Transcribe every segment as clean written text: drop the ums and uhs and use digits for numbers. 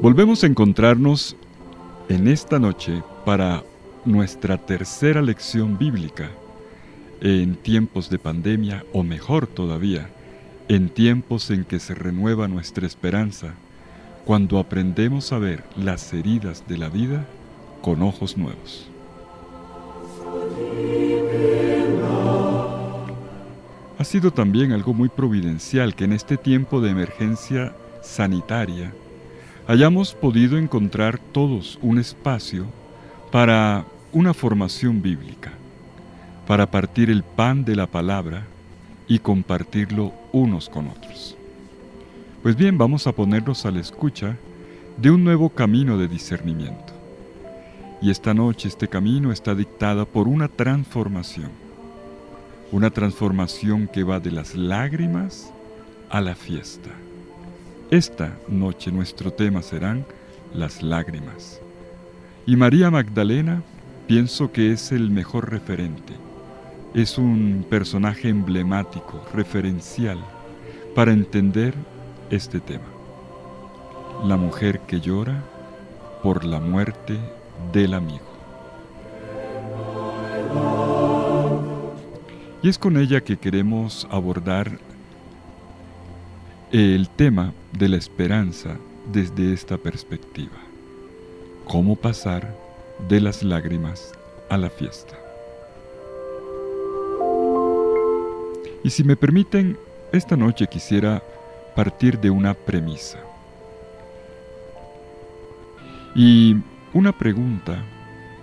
Volvemos a encontrarnos en esta noche para nuestra tercera lección bíblica en tiempos de pandemia, o mejor todavía, en tiempos en que se renueva nuestra esperanza, cuando aprendemos a ver las heridas de la vida con ojos nuevos. Ha sido también algo muy providencial que en este tiempo de emergencia sanitaria hayamos podido encontrar todos un espacio para una formación bíblica, para partir el pan de la palabra y compartirlo unos con otros. Pues bien, vamos a ponernos a la escucha de un nuevo camino de discernimiento. Y esta noche este camino está dictada por una transformación que va de las lágrimas a la fiesta. Esta noche nuestro tema serán las lágrimas. Y María Magdalena pienso que es el mejor referente. Es un personaje emblemático, referencial, para entender este tema. La mujer que llora por la muerte del amigo. Y es con ella que queremos abordar el tema de la esperanza desde esta perspectiva. ¿Cómo pasar de las lágrimas a la fiesta? Y si me permiten, esta noche quisiera partir de una premisa. Y una pregunta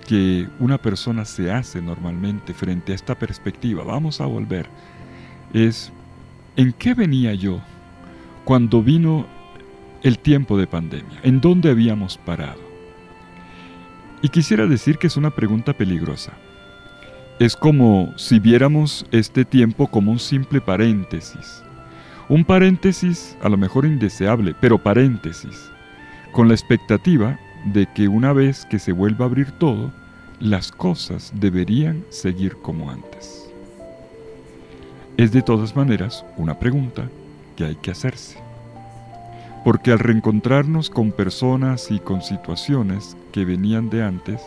que una persona se hace normalmente frente a esta perspectiva, vamos a volver, es ¿en qué venía yo cuando vino el tiempo de pandemia? ¿En dónde habíamos parado? Y quisiera decir que es una pregunta peligrosa. Es como si viéramos este tiempo como un simple paréntesis. Un paréntesis a lo mejor indeseable, pero paréntesis, con la expectativa de que una vez que se vuelva a abrir todo, las cosas deberían seguir como antes. Es de todas maneras una pregunta que hay que hacerse. Porque al reencontrarnos con personas y con situaciones que venían de antes,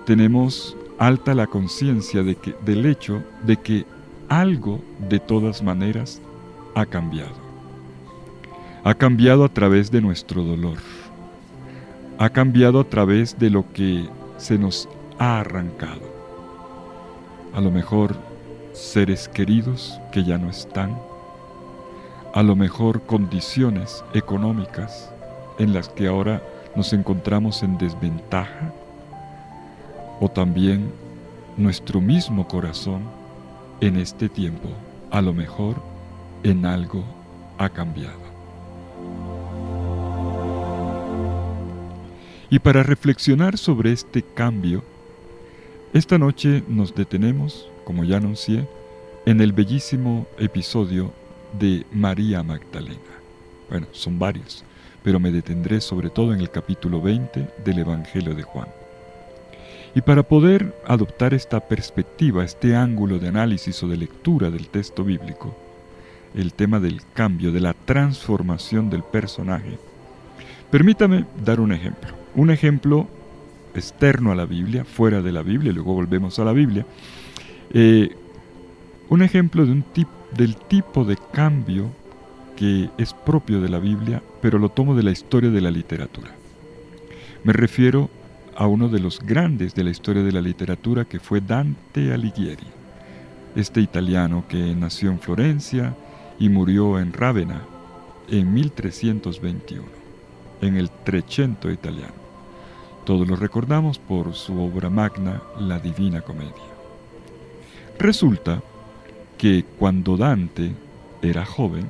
tenemos alta la conciencia del hecho de que algo de todas maneras ha cambiado. Ha cambiado a través de nuestro dolor. Ha cambiado a través de lo que se nos ha arrancado. A lo mejor seres queridos que ya no están. A lo mejor condiciones económicas en las que ahora nos encontramos en desventaja. O también nuestro mismo corazón en este tiempo, a lo mejor en algo ha cambiado. Y para reflexionar sobre este cambio, esta noche nos detenemos, como ya anuncié, en el bellísimo episodio de María Magdalena. Bueno, son varios, pero me detendré sobre todo en el capítulo 20 del Evangelio de Juan. Y para poder adoptar esta perspectiva, este ángulo de análisis o de lectura del texto bíblico, el tema del cambio, de la transformación del personaje, permítame dar un ejemplo externo a la Biblia, fuera de la Biblia, luego volvemos a la Biblia, un ejemplo del tipo de cambio que es propio de la Biblia, pero lo tomo de la historia de la literatura. Me refiero a uno de los grandes de la historia de la literatura, que fue Dante Alighieri, este italiano que nació en Florencia y murió en Rávena en 1321, en el Trecento italiano. Todos lo recordamos por su obra magna, La Divina Comedia. Resulta que cuando Dante era joven,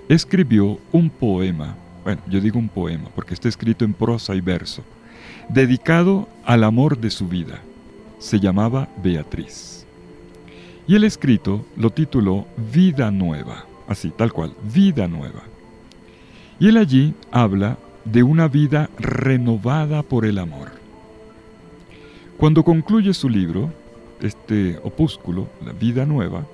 escribió un poema, bueno, yo digo un poema porque está escrito en prosa y verso, dedicado al amor de su vida. Se llamaba Beatriz. Y el escrito lo tituló Vida Nueva, así, tal cual, Vida Nueva. Y él allí habla de una vida renovada por el amor. Cuando concluye su libro, este opúsculo, La Vida Nueva,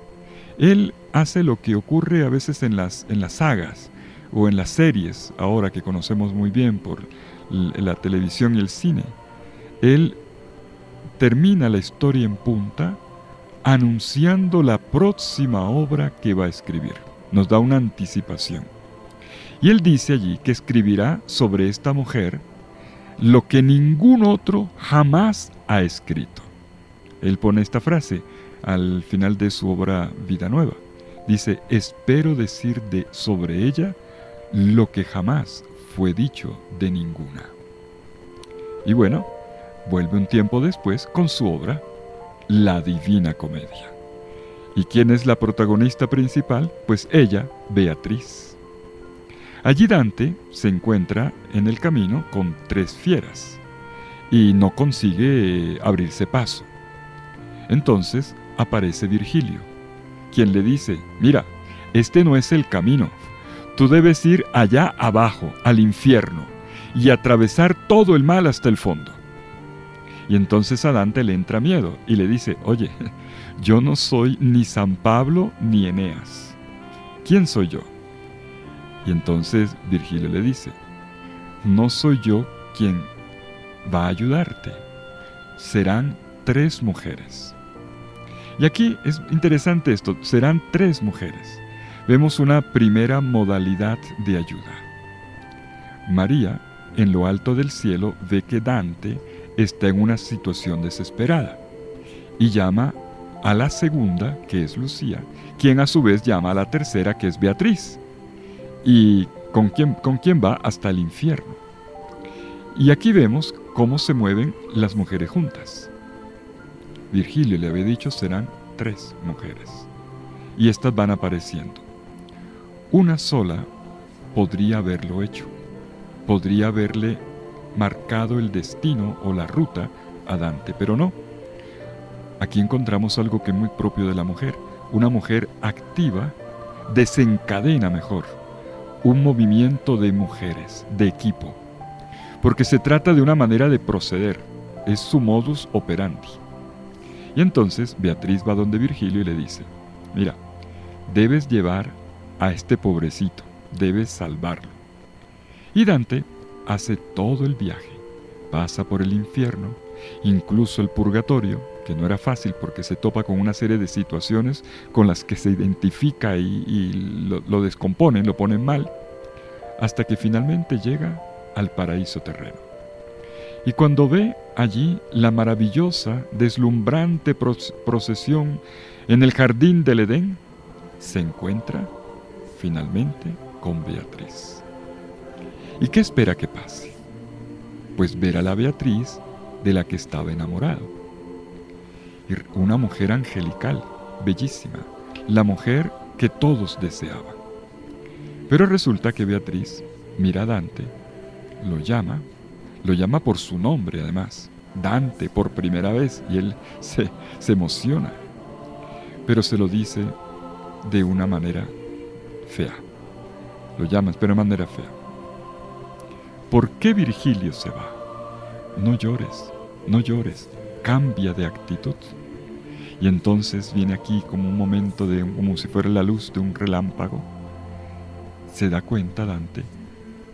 él hace lo que ocurre a veces en las sagas o en las series, ahora que conocemos muy bien por la televisión y el cine. Él termina la historia en punta anunciando la próxima obra que va a escribir. Nos da una anticipación. Y él dice allí que escribirá sobre esta mujer lo que ningún otro jamás ha escrito. Él pone esta frase al final de su obra Vida Nueva. Dice: espero decir sobre ella lo que jamás fue dicho de ninguna. Y bueno, vuelve un tiempo después con su obra La Divina Comedia. ¿Y quién es la protagonista principal? Pues ella, Beatriz. Allí Dante se encuentra en el camino con 3 fieras y no consigue abrirse paso. Entonces aparece Virgilio, quien le dice: mira, este no es el camino, tú debes ir allá abajo, al infierno, y atravesar todo el mal hasta el fondo. Y entonces a Dante le entra miedo y le dice: oye, yo no soy ni San Pablo ni Eneas. ¿Quién soy yo? Y entonces Virgilio le dice: no soy yo quien va a ayudarte. Serán 3 mujeres. Y aquí es interesante esto, serán 3 mujeres. Vemos una primera modalidad de ayuda. María, en lo alto del cielo, ve que Dante está en una situación desesperada y llama a la segunda, que es Lucía, quien a su vez llama a la tercera, que es Beatriz, y con quien va hasta el infierno. Y aquí vemos cómo se mueven las mujeres juntas. Virgilio le había dicho serán 3 mujeres, y estas van apareciendo. Una sola podría haberlo hecho, podría haberle marcado el destino o la ruta a Dante, pero no. Aquí encontramos algo que es muy propio de la mujer. Una mujer activa desencadena mejor un movimiento de mujeres, de equipo, porque se trata de una manera de proceder, es su modus operandi. Y entonces Beatriz va donde Virgilio y le dice: mira, debes llevar a este pobrecito, debes salvarlo. Y Dante hace todo el viaje, pasa por el infierno, incluso el purgatorio, que no era fácil porque se topa con una serie de situaciones con las que se identifica y lo descomponen, lo ponen mal, hasta que finalmente llega al paraíso terreno. Y cuando ve allí la maravillosa, deslumbrante procesión en el jardín del Edén, se encuentra finalmente con Beatriz. ¿Y qué espera que pase? Pues ver a la Beatriz de la que estaba enamorado. Una mujer angelical, bellísima, la mujer que todos deseaban. Pero resulta que Beatriz mira a Dante, lo llama por su nombre además, Dante, por primera vez, y él se emociona, pero se lo dice de una manera fea. Lo llama, pero de manera fea. ¿Por qué Virgilio se va? No llores, no llores, cambia de actitud. Y entonces viene aquí como un momento como si fuera la luz de un relámpago. Se da cuenta Dante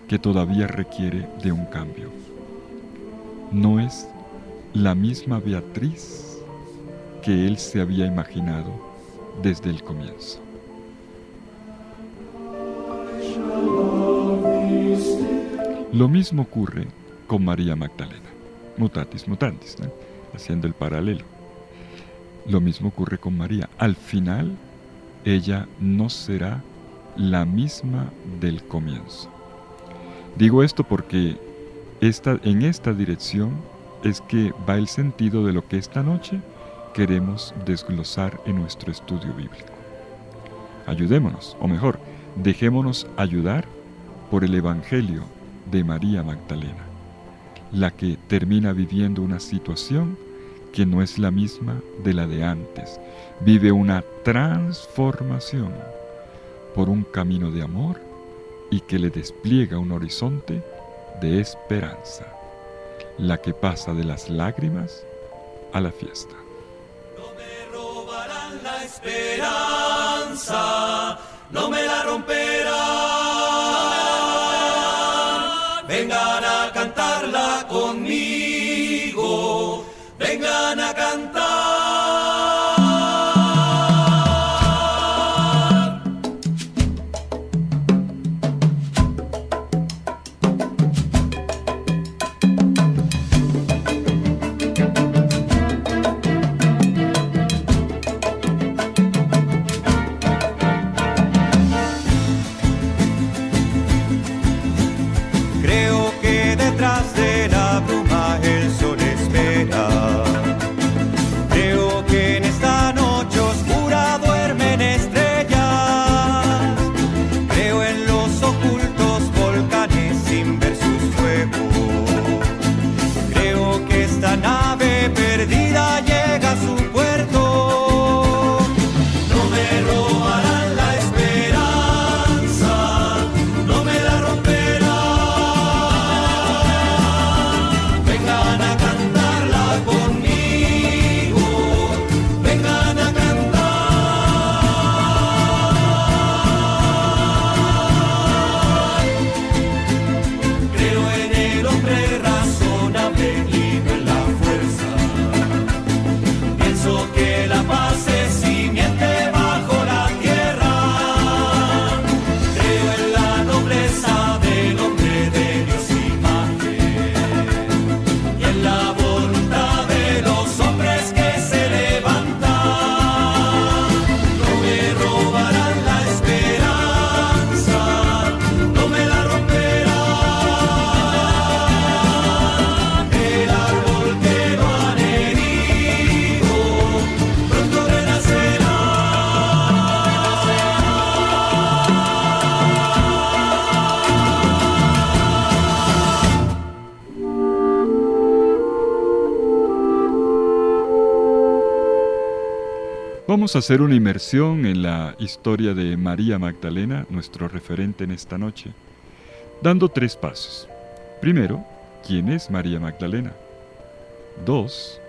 que todavía requiere de un cambio. No es la misma Beatriz que él se había imaginado desde el comienzo. Lo mismo ocurre con María Magdalena, mutatis mutandis, ¿no? Haciendo el paralelo. Lo mismo ocurre con María. Al final, ella no será la misma del comienzo. Digo esto porque en esta dirección es que va el sentido de lo que esta noche queremos desglosar en nuestro estudio bíblico. Ayudémonos, o mejor, dejémonos ayudar por el Evangelio de María Magdalena, la que termina viviendo una situación que no es la misma de la de antes. Vive una transformación por un camino de amor y que le despliega un horizonte de esperanza, la que pasa de las lágrimas a la fiesta. No me robarán la esperanza, no me la romperán. Vamos a hacer una inmersión en la historia de María Magdalena, nuestro referente en esta noche, dando 3 pasos. Primero, ¿quién es María Magdalena? 2,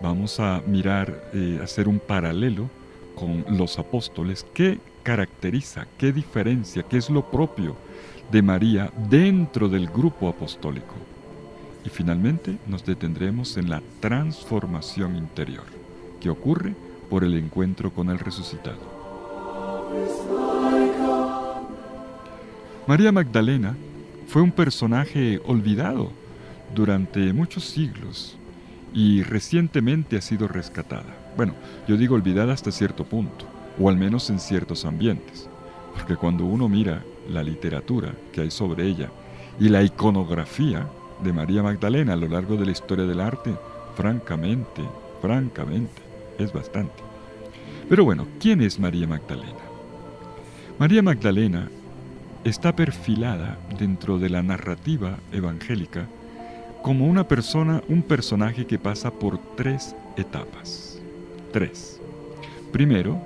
vamos a mirar, hacer un paralelo con los apóstoles. ¿Qué caracteriza, qué diferencia, qué es lo propio de María dentro del grupo apostólico? Y finalmente nos detendremos en la transformación interior que ocurre por el encuentro con el resucitado. María Magdalena fue un personaje olvidado durante muchos siglos y recientemente ha sido rescatada. Bueno, yo digo olvidada hasta cierto punto, o al menos en ciertos ambientes, porque cuando uno mira la literatura que hay sobre ella y la iconografía de María Magdalena a lo largo de la historia del arte, francamente, es bastante. Pero bueno, ¿quién es María Magdalena? María Magdalena está perfilada dentro de la narrativa evangélica como un personaje que pasa por 3 etapas. 3. Primero,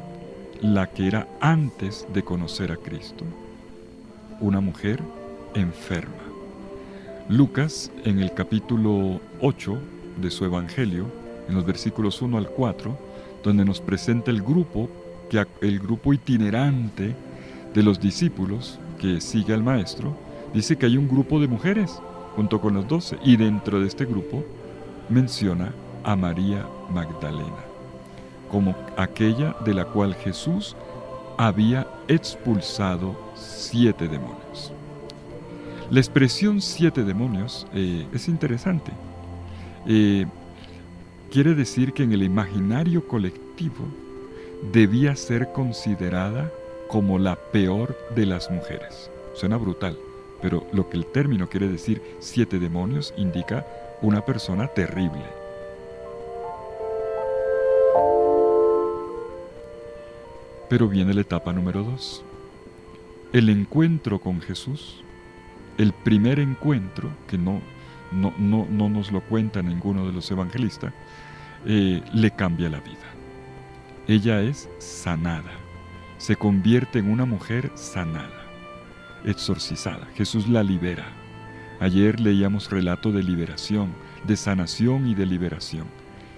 la que era antes de conocer a Cristo, una mujer enferma. Lucas, en el capítulo 8 de su evangelio, en los versículos 1 al 4, donde nos presenta el grupo itinerante de los discípulos que sigue al maestro, dice que hay un grupo de mujeres junto con los 12, y dentro de este grupo menciona a María Magdalena como aquella de la cual Jesús había expulsado 7 demonios. La expresión 7 demonios es interesante. Quiere decir que en el imaginario colectivo debía ser considerada como la peor de las mujeres. Suena brutal, pero lo que el término quiere decir, 7 demonios, indica una persona terrible. Pero viene la etapa número 2. El encuentro con Jesús, el primer encuentro, que no nos lo cuenta ninguno de los evangelistas, le cambia la vida. Ella es sanada, se convierte en una mujer sanada, exorcizada. Jesús la libera. Ayer leíamos relato de liberación, de sanación y de liberación.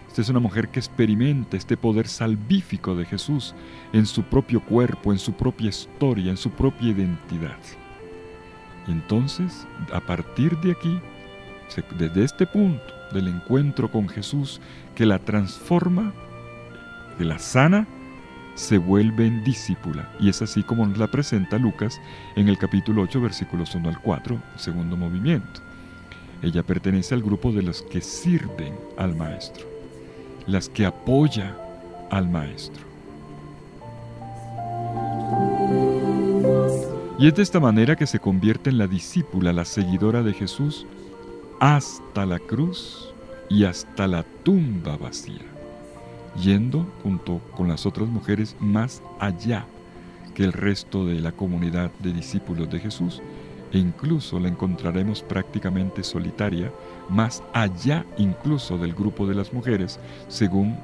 Esta es una mujer que experimenta este poder salvífico de Jesús en su propio cuerpo, en su propia historia, en su propia identidad. Y entonces, a partir de aquí, desde este punto del encuentro con Jesús, que la transforma, que la sana, se vuelve en discípula. Y es así como nos la presenta Lucas en el capítulo 8, versículos 1 al 4, el segundo movimiento. Ella pertenece al grupo de los que sirven al Maestro, las que apoya al Maestro. Y es de esta manera que se convierte en la discípula, la seguidora de Jesús, hasta la cruz y hasta la tumba vacía, yendo junto con las otras mujeres más allá que el resto de la comunidad de discípulos de Jesús, e incluso la encontraremos prácticamente solitaria, más allá incluso del grupo de las mujeres, según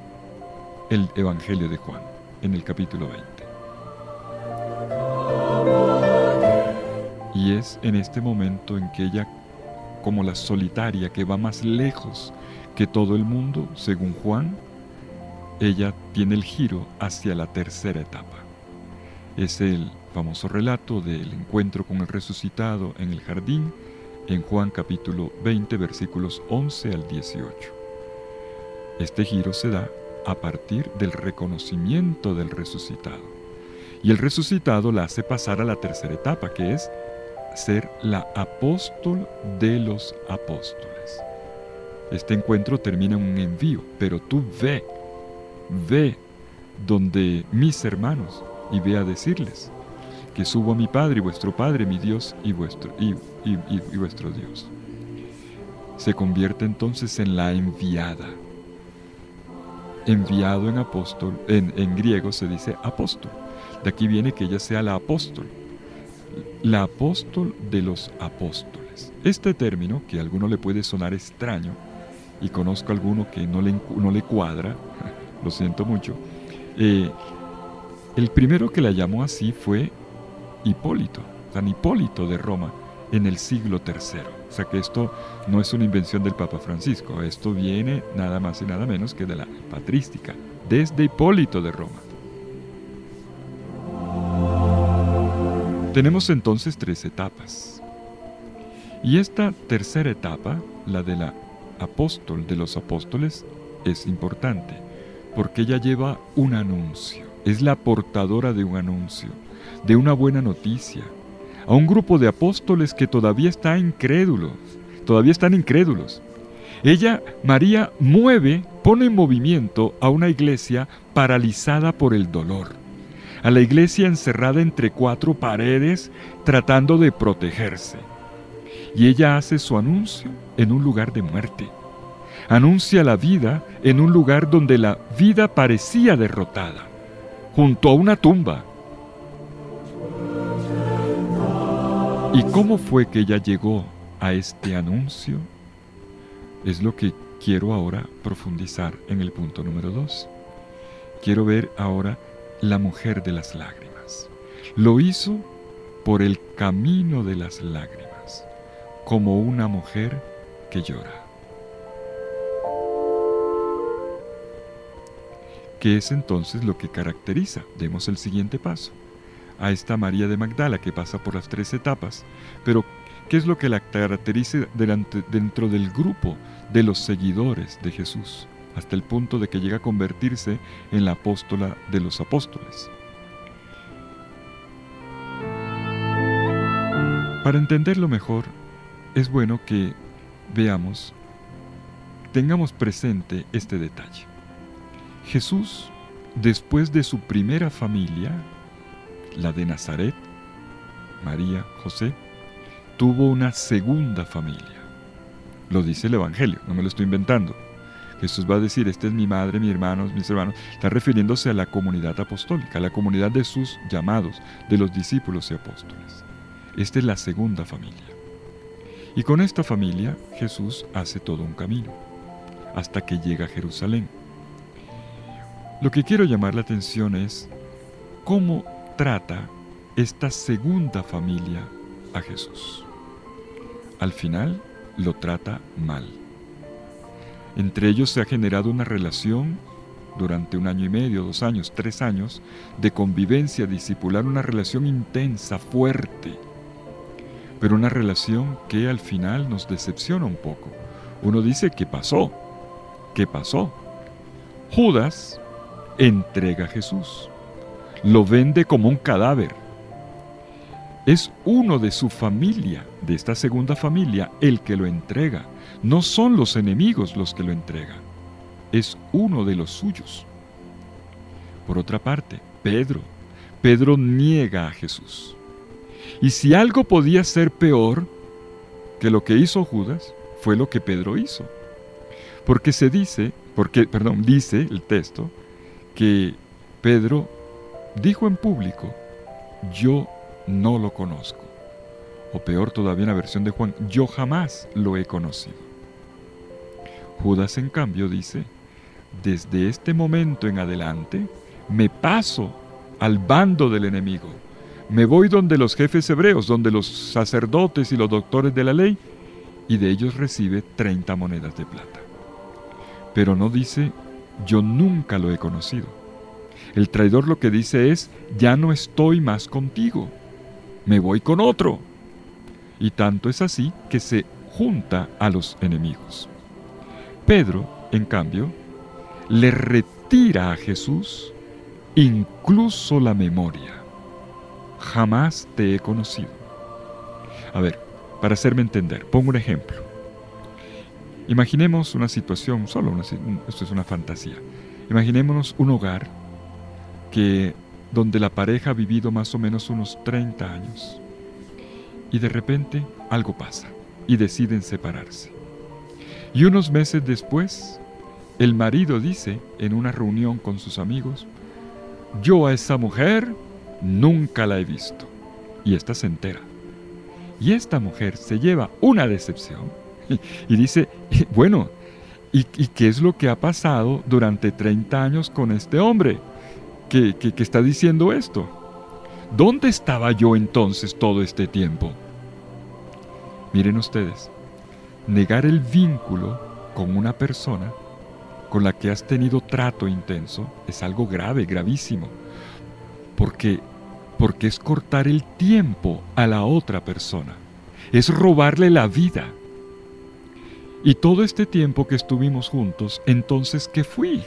el Evangelio de Juan, en el capítulo 20. Y es en este momento en que ella, como la solitaria que va más lejos que todo el mundo, según Juan, ella tiene el giro hacia la tercera etapa. Es el famoso relato del encuentro con el resucitado en el jardín, en Juan capítulo 20, versículos 11 al 18. Este giro se da a partir del reconocimiento del resucitado. Y el resucitado la hace pasar a la tercera etapa, que es ser la apóstol de los apóstoles. Este encuentro termina en un envío, pero tú ve donde mis hermanos y ve a decirles que subo a mi Padre y vuestro Padre, mi Dios y vuestro Dios. Se convierte entonces en la enviada. Enviado en apóstol, en griego se dice apóstol. De aquí viene que ella sea la apóstol de los apóstoles. Este término, que a alguno le puede sonar extraño, y conozco a alguno que no le cuadra, lo siento mucho, El primero que la llamó así fue Hipólito, San Hipólito de Roma, en el siglo III. O sea que esto no es una invención del Papa Francisco, esto viene nada más y nada menos que de la patrística, desde Hipólito de Roma. Tenemos entonces 3 etapas. Y esta tercera etapa, la de la apóstol de los apóstoles, es importante, porque ella lleva un anuncio, es la portadora de un anuncio, de una buena noticia, a un grupo de apóstoles que todavía están incrédulos. Ella, María, pone en movimiento a una iglesia paralizada por el dolor, a la iglesia encerrada entre 4 paredes tratando de protegerse. Y ella hace su anuncio en un lugar de muerte. Anuncia la vida en un lugar donde la vida parecía derrotada, junto a una tumba. ¿Y cómo fue que ella llegó a este anuncio? Es lo que quiero ahora profundizar en el punto número 2. Quiero ver ahora la mujer de las lágrimas. Lo hizo por el camino de las lágrimas, como una mujer que llora. ¿Qué es entonces lo que caracteriza? Demos el siguiente paso. A esta María de Magdala que pasa por las 3 etapas, pero ¿qué es lo que la caracteriza dentro del grupo de los seguidores de Jesús, hasta el punto de que llega a convertirse en la apóstola de los apóstoles? Para entenderlo mejor, es bueno que tengamos presente este detalle. Jesús, después de su primera familia, la de Nazaret, María, José, tuvo una segunda familia. Lo dice el Evangelio, no me lo estoy inventando. Jesús va a decir, esta es mi madre, mis hermanos. Está refiriéndose a la comunidad apostólica, a la comunidad de sus llamados, de los discípulos y apóstoles. Esta es la segunda familia. Y con esta familia Jesús hace todo un camino, hasta que llega a Jerusalén. Lo que quiero llamar la atención es cómo trata esta segunda familia a Jesús. Al final lo trata mal. Entre ellos se ha generado una relación durante 1 año y medio, 2 años, 3 años de convivencia discipular, una relación intensa, fuerte, pero una relación que al final nos decepciona un poco. Uno dice, ¿qué pasó? ¿Qué pasó? Judas entrega a Jesús, lo vende como un cadáver. Es uno de su familia, de esta segunda familia, el que lo entrega. No son los enemigos los que lo entregan, es uno de los suyos. Por otra parte, Pedro niega a Jesús. Y si algo podía ser peor que lo que hizo Judas, fue lo que Pedro hizo. Porque dice el texto, que Pedro dijo en público, yo no lo conozco. O peor todavía en la versión de Juan, yo jamás lo he conocido. Judas, en cambio, dice, desde este momento en adelante, me paso al bando del enemigo. Me voy donde los jefes hebreos, donde los sacerdotes y los doctores de la ley, y de ellos recibe 30 monedas de plata. Pero no dice, yo nunca lo he conocido. El traidor lo que dice es, ya no estoy más contigo, me voy con otro. Y tanto es así que se junta a los enemigos. Pedro, en cambio, le retira a Jesús incluso la memoria. Jamás te he conocido. A ver, para hacerme entender, pongo un ejemplo. Imaginemos una situación, esto es una fantasía. Imaginémonos un hogar donde la pareja ha vivido más o menos unos 30 años y de repente algo pasa y deciden separarse. Y unos meses después, el marido dice en una reunión con sus amigos, yo a esa mujer nunca la he visto. Y ésta se entera. Y esta mujer se lleva una decepción y dice, bueno, ¿y qué es lo que ha pasado durante 30 años con este hombre? que está diciendo esto. ¿Dónde estaba yo entonces todo este tiempo? Miren ustedes, negar el vínculo con una persona con la que has tenido trato intenso es algo grave, gravísimo, porque es cortar el tiempo a la otra persona, es robarle la vida. Y todo este tiempo que estuvimos juntos, entonces, ¿qué fui?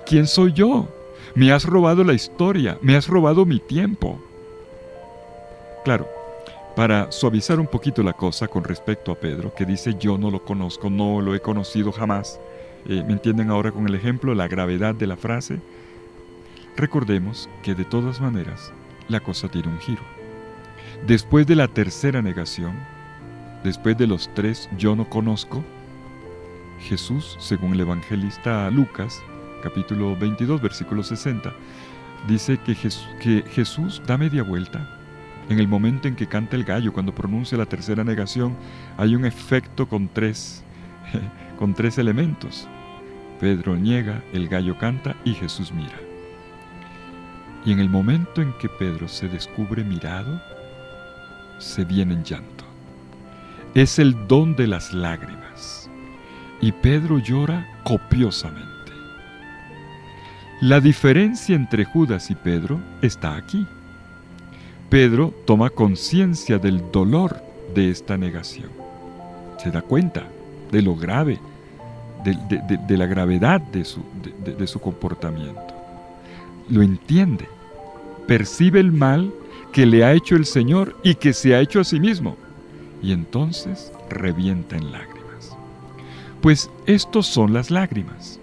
¿Quién soy yo? Me has robado la historia, me has robado mi tiempo. Claro, para suavizar un poquito la cosa con respecto a Pedro, que dice yo no lo conozco, no lo he conocido jamás. ¿Me entienden ahora con el ejemplo, la gravedad de la frase? Recordemos que de todas maneras la cosa tiene un giro. Después de la tercera negación, después de los 3 yo no conozco, Jesús, según el evangelista Lucas, capítulo 22, versículo 60, dice que Jesús da media vuelta. En el momento en que canta el gallo, cuando pronuncia la tercera negación, hay un efecto con tres elementos. Pedro niega, el gallo canta y Jesús mira. Y en el momento en que Pedro se descubre mirado, se viene en llanto. Es el don de las lágrimas. Y Pedro llora copiosamente. La diferencia entre Judas y Pedro está aquí. Pedro toma conciencia del dolor de esta negación. Se da cuenta de lo grave, de la gravedad de su comportamiento. Lo entiende, percibe el mal que le ha hecho el Señor y que se ha hecho a sí mismo. Y entonces revienta en lágrimas. Pues estos son las lágrimas.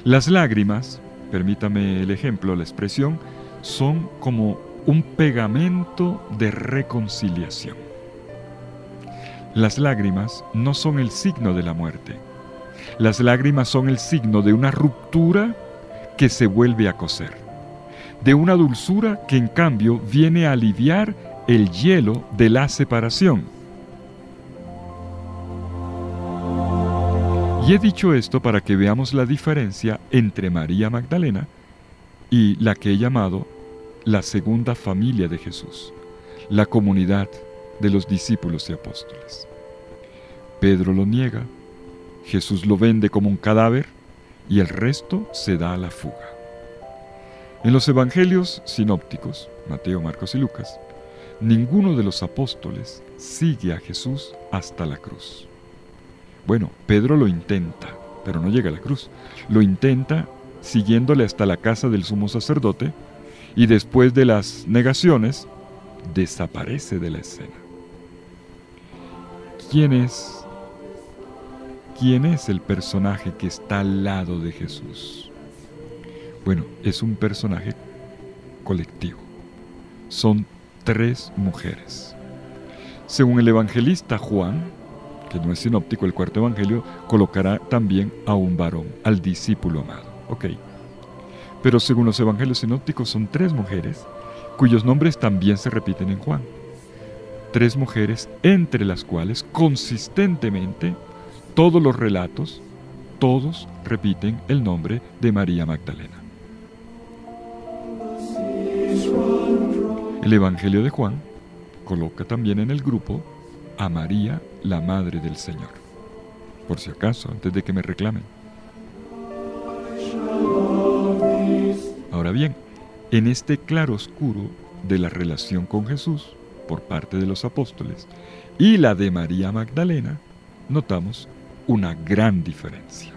Las lágrimas, permítame el ejemplo, la expresión, son como un pegamento de reconciliación. Las lágrimas no son el signo de la muerte. Las lágrimas son el signo de una ruptura que se vuelve a coser, de una dulzura que en cambio viene a aliviar el hielo de la separación. Y he dicho esto para que veamos la diferencia entre María Magdalena y la que he llamado la segunda familia de Jesús, la comunidad de los discípulos y apóstoles. Pedro lo niega, Jesús lo vende como un cadáver y el resto se da a la fuga. En los evangelios sinópticos, Mateo, Marcos y Lucas, ninguno de los apóstoles sigue a Jesús hasta la cruz. Bueno, Pedro lo intenta, pero no llega a la cruz. Lo intenta siguiéndole hasta la casa del sumo sacerdote y después de las negaciones, desaparece de la escena. ¿Quién es el personaje que está al lado de Jesús? Bueno, es un personaje colectivo. Son 3 mujeres. Según el evangelista Juan, que no es sinóptico, el cuarto evangelio colocará también a un varón, al discípulo amado. Ok. Pero según los evangelios sinópticos son 3 mujeres, cuyos nombres también se repiten en Juan. 3 mujeres entre las cuales consistentemente todos los relatos, todos repiten el nombre de María Magdalena. El evangelio de Juan coloca también en el grupo a María, la madre del Señor. Por si acaso, antes de que me reclamen. Ahora bien, en este claroscuro de la relación con Jesús por parte de los apóstoles y la de María Magdalena, notamos una gran diferencia.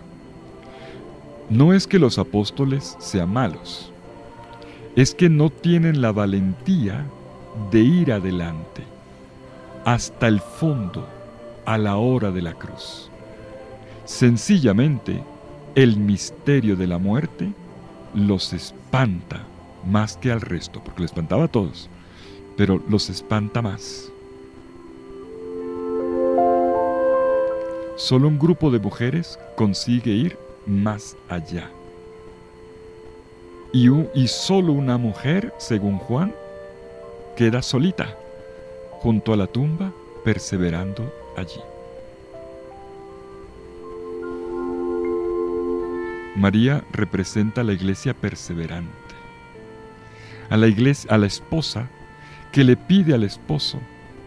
No es que los apóstoles sean malos, es que no tienen la valentía de ir adelante hasta el fondo a la hora de la cruz. Sencillamente, el misterio de la muerte los espanta más que al resto, porque les espantaba a todos, pero los espanta más. Solo un grupo de mujeres consigue ir más allá. Y solo una mujer, según Juan, queda solita, junto a la tumba, perseverando allí. María representa a la iglesia perseverante, a la iglesia, a la esposa, que le pide al esposo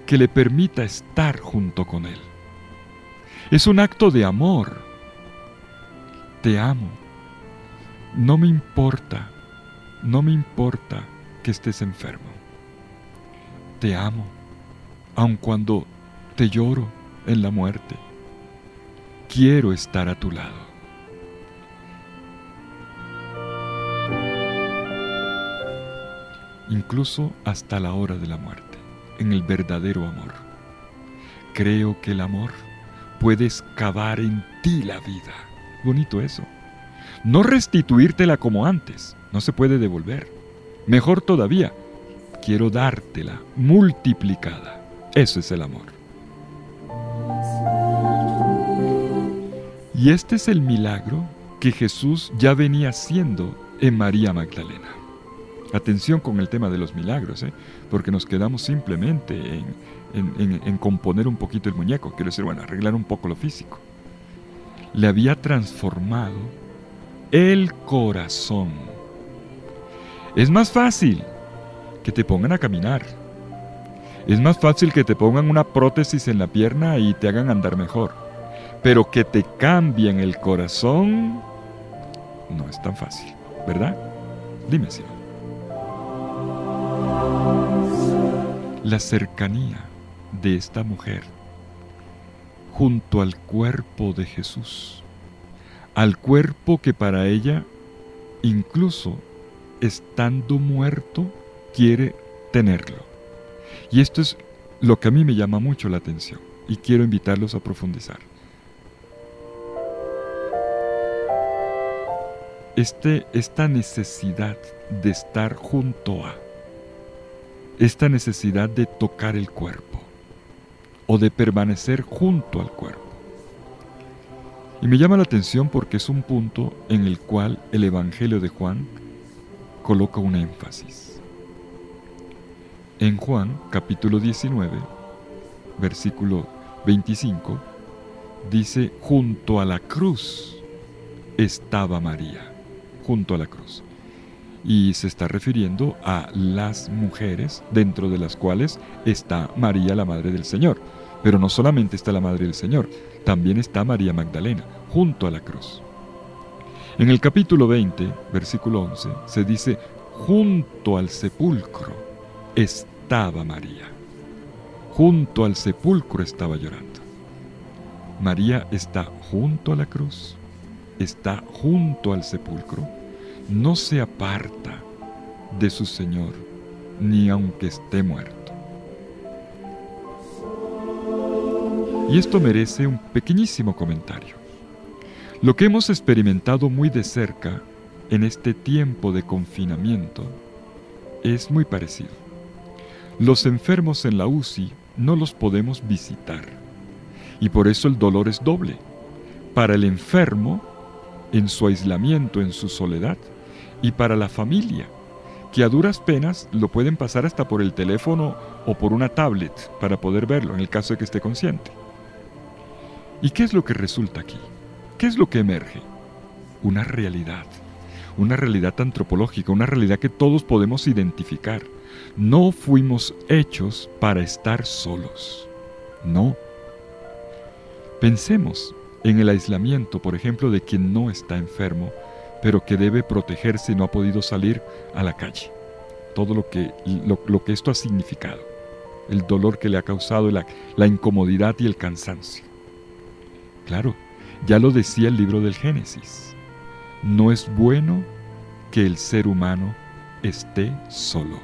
que le permita estar junto con él. Es un acto de amor. Te amo. No me importa que estés enfermo. Te amo, aun cuando te lloro en la muerte. Quiero estar a tu lado. Incluso hasta la hora de la muerte, en el verdadero amor. Creo que el amor puede excavar en ti la vida. Bonito eso. No restituírtela como antes, no se puede devolver. Mejor todavía, quiero dártela multiplicada. Eso es el amor. Y este es el milagro que Jesús ya venía haciendo en María Magdalena. Atención con el tema de los milagros, porque nos quedamos simplemente en componer un poquito el muñeco. Quiero decir, arreglar un poco lo físico. Le había transformado el corazón. Es más fácil que te pongan a caminar. Es más fácil que te pongan una prótesis en la pierna y te hagan andar mejor. Pero que te cambien el corazón no es tan fácil, ¿verdad? Dime si no. La cercanía de esta mujer junto al cuerpo de Jesús, al cuerpo que para ella, incluso estando muerto, quiere tenerlo. Y esto es lo que a mí me llama mucho la atención y quiero invitarlos a profundizar. Esta necesidad de estar junto a, esta necesidad de tocar el cuerpo o de permanecer junto al cuerpo. Y me llama la atención porque es un punto en el cual el Evangelio de Juan coloca un énfasis. En Juan, capítulo 19, versículo 25, dice, junto a la cruz estaba María, junto a la cruz. Y se está refiriendo a las mujeres dentro de las cuales está María, la Madre del Señor. Pero no solamente está la Madre del Señor, también está María Magdalena, junto a la cruz. En el capítulo 20, versículo 11, se dice, junto al sepulcro estaba María. Junto al sepulcro estaba llorando. María está junto a la cruz, está junto al sepulcro, no se aparta de su Señor, ni aunque esté muerto. Y esto merece un pequeñísimo comentario. Lo que hemos experimentado muy de cerca en este tiempo de confinamiento es muy parecido. Los enfermos en la UCI no los podemos visitar, y por eso el dolor es doble. Para el enfermo, en su aislamiento, en su soledad, y para la familia, que a duras penas lo pueden pasar hasta por el teléfono o por una tablet para poder verlo, en el caso de que esté consciente. ¿Y qué es lo que resulta aquí? ¿Qué es lo que emerge? Una realidad antropológica, una realidad que todos podemos identificar. No fuimos hechos para estar solos. No. Pensemos en el aislamiento, por ejemplo, de quien no está enfermo, pero que debe protegerse y no ha podido salir a la calle. Todo lo que esto ha significado, el dolor que le ha causado, la incomodidad y el cansancio. Claro, ya lo decía el libro del Génesis. No es bueno que el ser humano esté solo.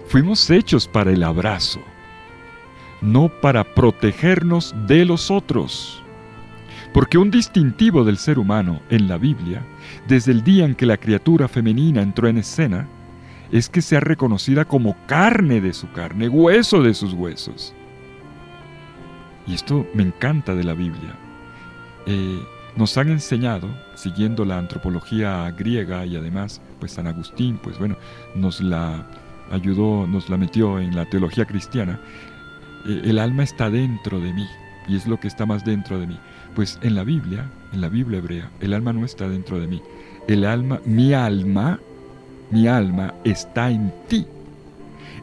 Fuimos hechos para el abrazo, no para protegernos de los otros. Porque un distintivo del ser humano en la Biblia, desde el día en que la criatura femenina entró en escena, es que sea reconocida como carne de su carne, hueso de sus huesos. Y esto me encanta de la Biblia. Nos han enseñado, siguiendo la antropología griega y además, pues San Agustín, pues bueno, nos la ayudó, nos la metió en la teología cristiana. El alma está dentro de mí, y es lo que está más dentro de mí. Pues en la Biblia hebrea, el alma no está dentro de mí. Mi alma mi alma, está en ti.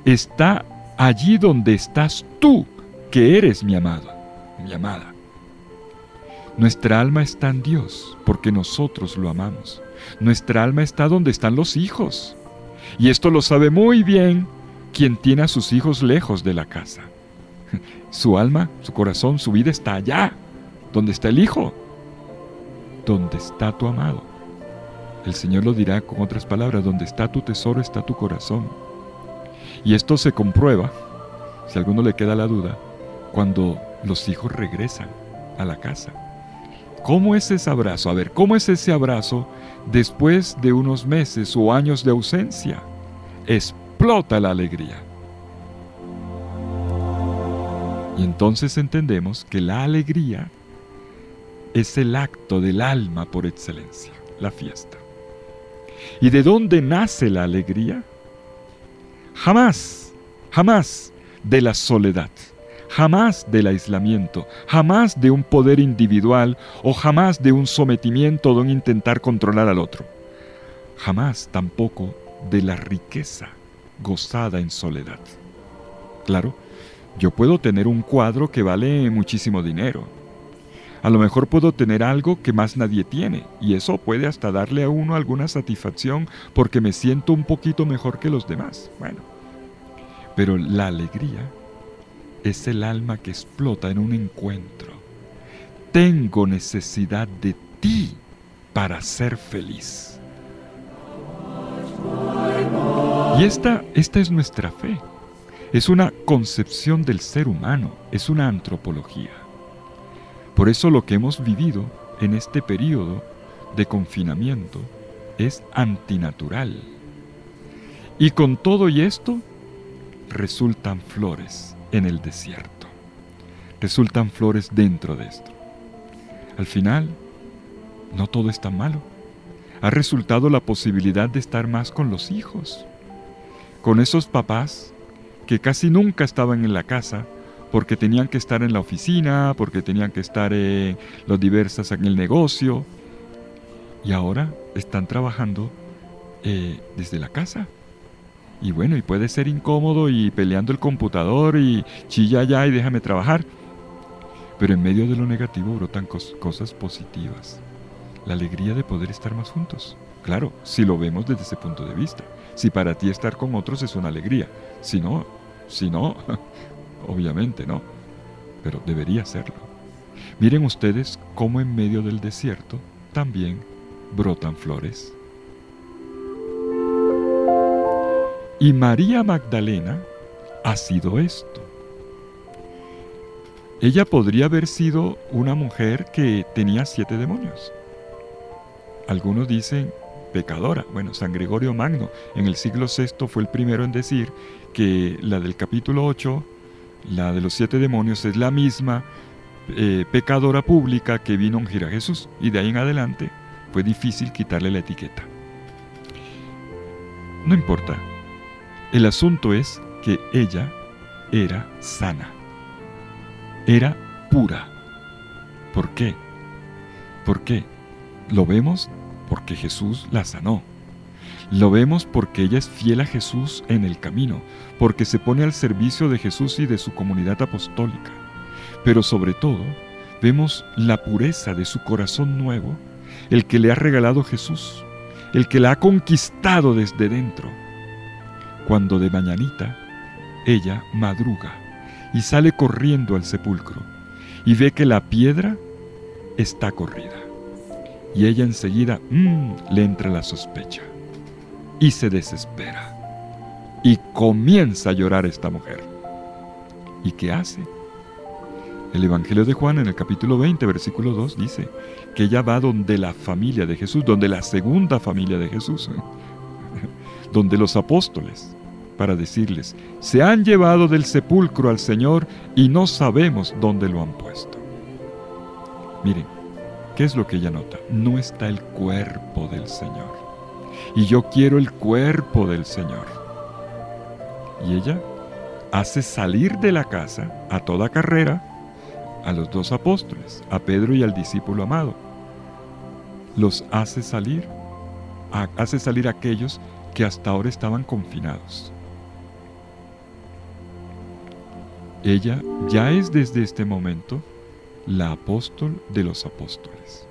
Está allí donde estás tú, que eres mi amado, mi amada. Nuestra alma está en Dios, porque nosotros lo amamos. Nuestra alma está donde están los hijos. Y esto lo sabe muy bien quien tiene a sus hijos lejos de la casa. Su alma, su corazón, su vida está allá, donde está el hijo, donde está tu amado. El Señor lo dirá con otras palabras: donde está tu tesoro está tu corazón. Y esto se comprueba, si a alguno le queda la duda, cuando los hijos regresan a la casa. ¿Cómo es ese abrazo? A ver, ¿cómo es ese abrazo después de unos meses o años de ausencia? Explota la alegría. Y entonces entendemos que la alegría es el acto del alma por excelencia, la fiesta. ¿Y de dónde nace la alegría? Jamás, jamás de la soledad, jamás del aislamiento, jamás de un poder individual o jamás de un sometimiento, de un intentar controlar al otro. Jamás tampoco de la riqueza gozada en soledad. Claro, yo puedo tener un cuadro que vale muchísimo dinero. A lo mejor puedo tener algo que más nadie tiene, y eso puede hasta darle a uno alguna satisfacción porque me siento un poquito mejor que los demás. Bueno, pero la alegría es el alma que explota en un encuentro. Tengo necesidad de ti para ser feliz. Y esta es nuestra fe. Es una concepción del ser humano, es una antropología. Por eso lo que hemos vivido en este periodo de confinamiento es antinatural. Y con todo y esto, resultan flores en el desierto. Resultan flores dentro de esto. Al final, no todo es tan malo. Ha resultado la posibilidad de estar más con los hijos, con esos papás que casi nunca estaban en la casa porque tenían que estar en la oficina, porque tenían que estar en los diversas en el negocio, y ahora están trabajando desde la casa. Y bueno, y puede ser incómodo y peleando el computador y chilla ya y déjame trabajar. Pero en medio de lo negativo brotan cosas positivas. La alegría de poder estar más juntos. Claro, si lo vemos desde ese punto de vista. Si para ti estar con otros es una alegría. Si no, obviamente no. Pero debería serlo. Miren ustedes cómo en medio del desierto también brotan flores. Y María Magdalena ha sido esto. Ella podría haber sido una mujer que tenía 7 demonios. Algunos dicen pecadora. Bueno, San Gregorio Magno en el siglo VI fue el primero en decir que la del capítulo 8, la de los 7 demonios, es la misma pecadora pública que vino a ungir a Jesús. Y de ahí en adelante fue difícil quitarle la etiqueta. No importa. El asunto es que ella era sana, era pura. ¿Por qué? ¿Por qué? Lo vemos porque Jesús la sanó. Lo vemos porque ella es fiel a Jesús en el camino, porque se pone al servicio de Jesús y de su comunidad apostólica. Pero sobre todo, vemos la pureza de su corazón nuevo, el que le ha regalado Jesús, el que la ha conquistado desde dentro. Cuando de mañanita, ella madruga y sale corriendo al sepulcro y ve que la piedra está corrida. Y ella enseguida le entra la sospecha y se desespera y comienza a llorar esta mujer. ¿Y qué hace? El Evangelio de Juan en el capítulo 20, versículo 2 dice que ella va donde la familia de Jesús, donde la segunda familia de Jesús, donde los apóstoles, para decirles: se han llevado del sepulcro al Señor y no sabemos dónde lo han puesto. Miren, ¿qué es lo que ella nota? No está el cuerpo del Señor. Y yo quiero el cuerpo del Señor. Y ella hace salir de la casa a toda carrera a los 2 apóstoles, a Pedro y al discípulo amado. Los hace salir a aquellos que hasta ahora estaban confinados. Ella ya es desde este momento la apóstol de los apóstoles.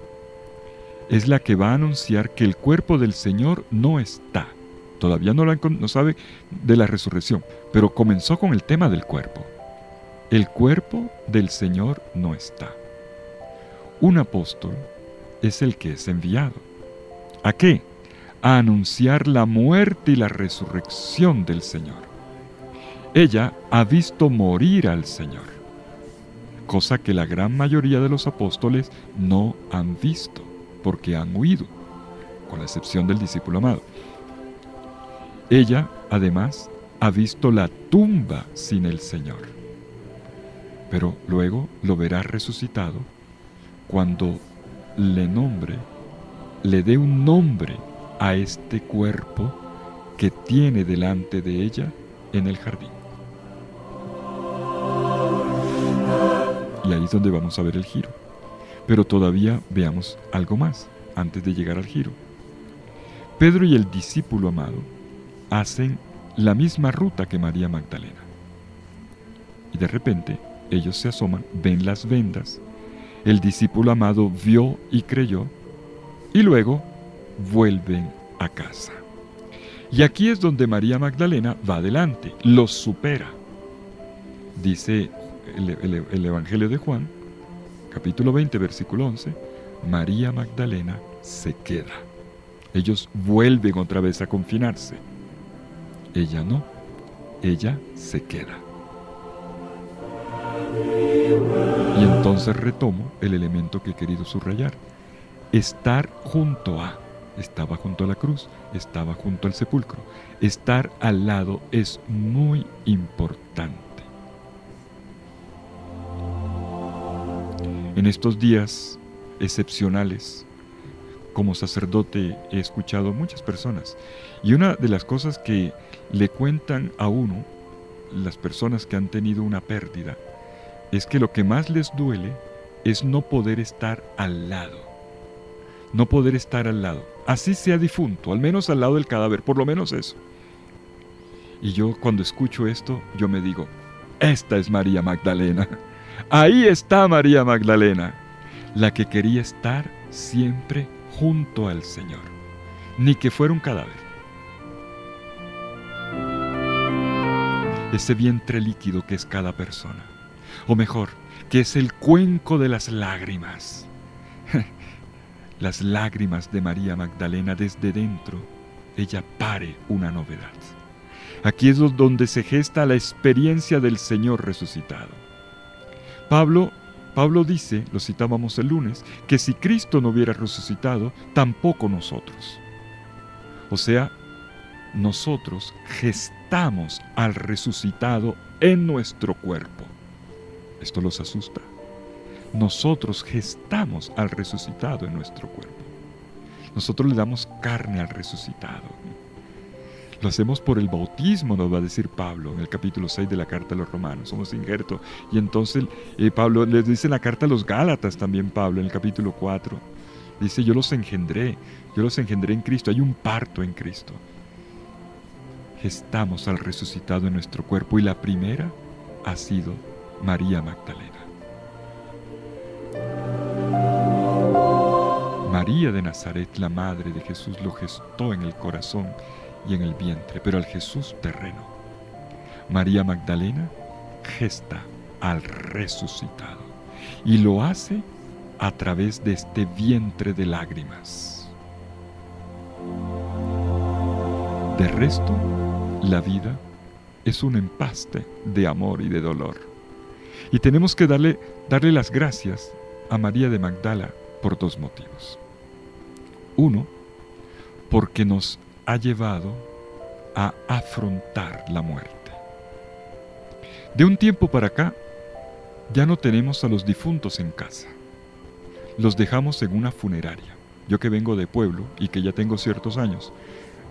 Es la que va a anunciar que el cuerpo del Señor no está. Todavía no sabe de la resurrección, pero comenzó con el tema del cuerpo. El cuerpo del Señor no está. Un apóstol es el que es enviado. ¿A qué? A anunciar la muerte y la resurrección del Señor. Ella ha visto morir al Señor, cosa que la gran mayoría de los apóstoles no han visto, porque han huido, con la excepción del discípulo amado. Ella, además, ha visto la tumba sin el Señor, pero luego lo verá resucitado cuando le dé un nombre a este cuerpo que tiene delante de ella en el jardín. Y ahí es donde vamos a ver el giro. Pero todavía veamos algo más antes de llegar al giro. Pedro y el discípulo amado hacen la misma ruta que María Magdalena. Y de repente ellos se asoman, ven las vendas. El discípulo amado vio y creyó, y luego vuelven a casa. Y aquí es donde María Magdalena va adelante, los supera. Dice el Evangelio de Juan, capítulo 20, versículo 11, María Magdalena se queda. Ellos vuelven otra vez a confinarse. Ella no, ella se queda. Y entonces retomo el elemento que he querido subrayar. Estar junto a, estaba junto a la cruz, estaba junto al sepulcro. Estar al lado es muy importante. En estos días excepcionales, como sacerdote he escuchado muchas personas, y una de las cosas que le cuentan a uno, las personas que han tenido una pérdida, es que lo que más les duele es no poder estar al lado. No poder estar al lado. Así sea difunto, al menos al lado del cadáver, por lo menos eso. Y yo cuando escucho esto, yo me digo, esta es María Magdalena. Ahí está María Magdalena, la que quería estar siempre junto al Señor, ni que fuera un cadáver. Ese vientre líquido que es cada persona, o mejor, que es el cuenco de las lágrimas. Las lágrimas de María Magdalena desde dentro, ella pare una novedad. Aquí es donde se gesta la experiencia del Señor resucitado. Pablo dice, lo citábamos el lunes, que si Cristo no hubiera resucitado, tampoco nosotros. O sea, nosotros gestamos al resucitado en nuestro cuerpo. ¿Esto los asusta? Nosotros gestamos al resucitado en nuestro cuerpo. Nosotros le damos carne al resucitado. Lo hacemos por el bautismo, nos va a decir Pablo en el capítulo 6 de la carta a los Romanos. Somos injerto. Y entonces Pablo les dice en la carta a los Gálatas también, Pablo, en el capítulo 4. Dice, yo los engendré en Cristo. Hay un parto en Cristo. Gestamos al resucitado en nuestro cuerpo. Y la primera ha sido María Magdalena. María de Nazaret, la madre de Jesús, lo gestó en el corazón y en el vientre, pero al Jesús terreno. María Magdalena gesta al resucitado y lo hace a través de este vientre de lágrimas. De resto, la vida es un empaste de amor y de dolor. Y tenemos que darle las gracias a María de Magdala por dos motivos. Uno, porque nos ha llevado a afrontar la muerte. De un tiempo para acá, ya no tenemos a los difuntos en casa. Los dejamos en una funeraria. Yo que vengo de pueblo y que ya tengo ciertos años,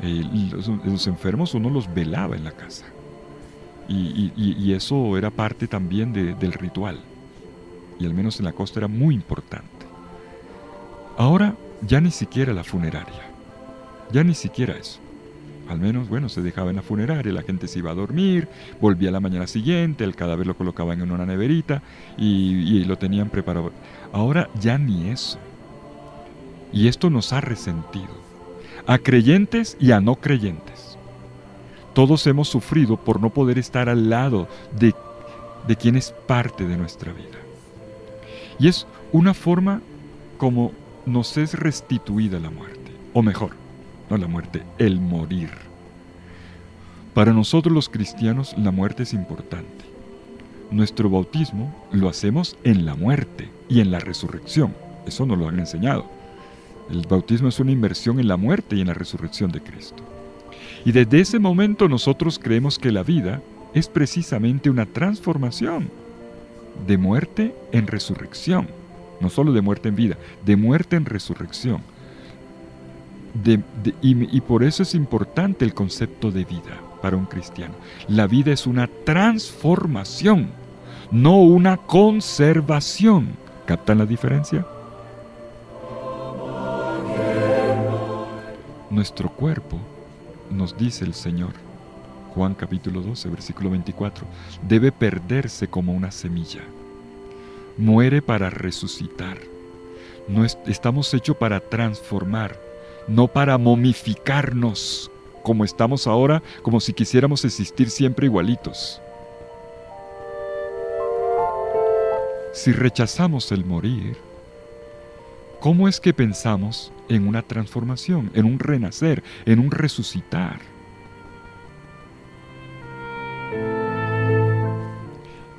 los enfermos uno los velaba en la casa. Y eso era parte también del ritual. Y al menos en la costa era muy importante. Ahora ya ni siquiera la funeraria. Ya ni siquiera eso. Al menos, bueno, se dejaba en la funeraria, la gente se iba a dormir, volvía a la mañana siguiente, el cadáver lo colocaban en una neverita y lo tenían preparado. Ahora ya ni eso. Y esto nos ha resentido, a creyentes y a no creyentes. Todos hemos sufrido por no poder estar al lado de quien es parte de nuestra vida. Y es una forma como nos es restituida la muerte, o mejor, no la muerte, el morir. Para nosotros los cristianos la muerte es importante. Nuestro bautismo lo hacemos en la muerte y en la resurrección. Eso nos lo han enseñado. El bautismo es una inmersión en la muerte y en la resurrección de Cristo. Y desde ese momento nosotros creemos que la vida es precisamente una transformación de muerte en resurrección. No solo de muerte en vida, de muerte en resurrección. Y por eso es importante el concepto de vida para un cristiano. La vida es una transformación, no una conservación. ¿Captan la diferencia? Nuestro cuerpo, nos dice el Señor, Juan capítulo 12, versículo 24, debe perderse como una semilla. Muere para resucitar. Estamos hechos para transformar, no para momificarnos como estamos ahora, como si quisiéramos existir siempre igualitos. Si rechazamos el morir, ¿cómo es que pensamos en una transformación, en un renacer, en un resucitar?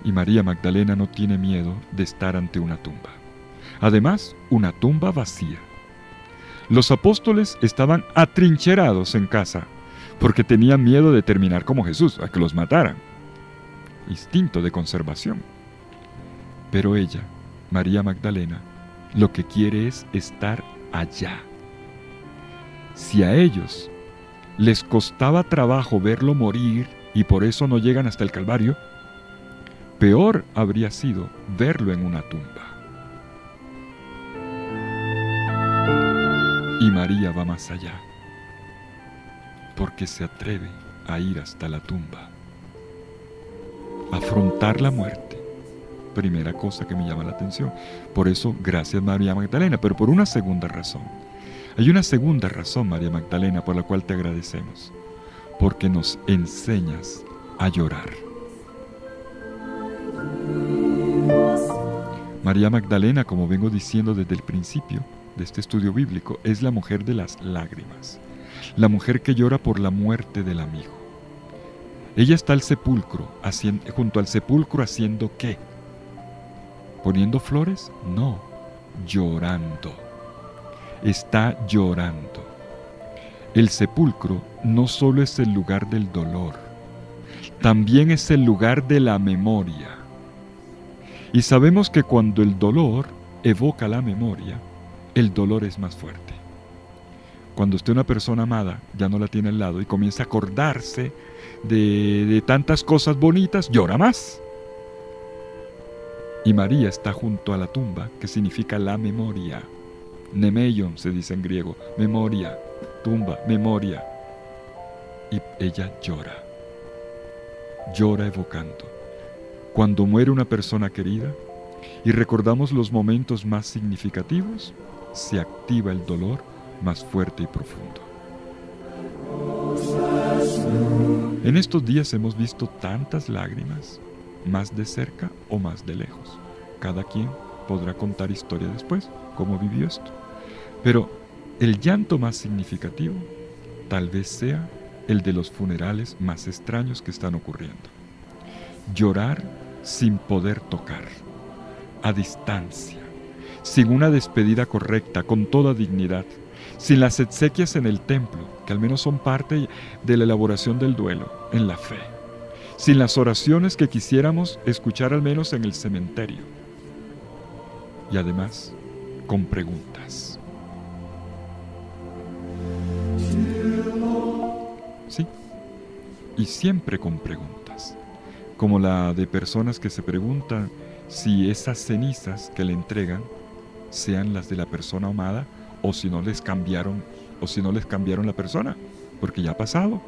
Y María Magdalena no tiene miedo de estar ante una tumba. Además, una tumba vacía. Los apóstoles estaban atrincherados en casa porque tenían miedo de terminar como Jesús, a que los mataran. Instinto de conservación. Pero ella, María Magdalena, lo que quiere es estar allá. Si a ellos les costaba trabajo verlo morir y por eso no llegan hasta el Calvario, peor habría sido verlo en una tumba. Y María va más allá, porque se atreve a ir hasta la tumba, a afrontar la muerte. Primera cosa que me llama la atención. Por eso, gracias María Magdalena, pero por una segunda razón. Hay una segunda razón, María Magdalena, por la cual te agradecemos. Porque nos enseñas a llorar. María Magdalena, como vengo diciendo desde el principio de este estudio bíblico, es la mujer de las lágrimas. La mujer que llora por la muerte del amigo. Ella está al sepulcro, junto al sepulcro, ¿haciendo qué? ¿Poniendo flores? No, llorando. Está llorando. El sepulcro no solo es el lugar del dolor, también es el lugar de la memoria. Y sabemos que cuando el dolor evoca la memoria, el dolor es más fuerte. Cuando usted una persona amada ya no la tiene al lado y comienza a acordarse de tantas cosas bonitas, llora más. Y María está junto a la tumba, que significa la memoria. Nemeion se dice en griego, memoria, tumba, memoria. Y ella llora. Llora evocando. Cuando muere una persona querida y recordamos los momentos más significativos, se activa el dolor más fuerte y profundo. En estos días hemos visto tantas lágrimas, más de cerca o más de lejos. Cada quien podrá contar historia después, cómo vivió esto. Pero el llanto más significativo tal vez sea el de los funerales más extraños que están ocurriendo. Llorar sin poder tocar, a distancia, sin una despedida correcta, con toda dignidad, sin las exequias en el templo, que al menos son parte de la elaboración del duelo, en la fe, sin las oraciones que quisiéramos escuchar al menos en el cementerio, y además con preguntas. Sí, y siempre con preguntas, como la de personas que se preguntan si esas cenizas que le entregan sean las de la persona amada o si no les cambiaron la persona. porque ya ha pasado.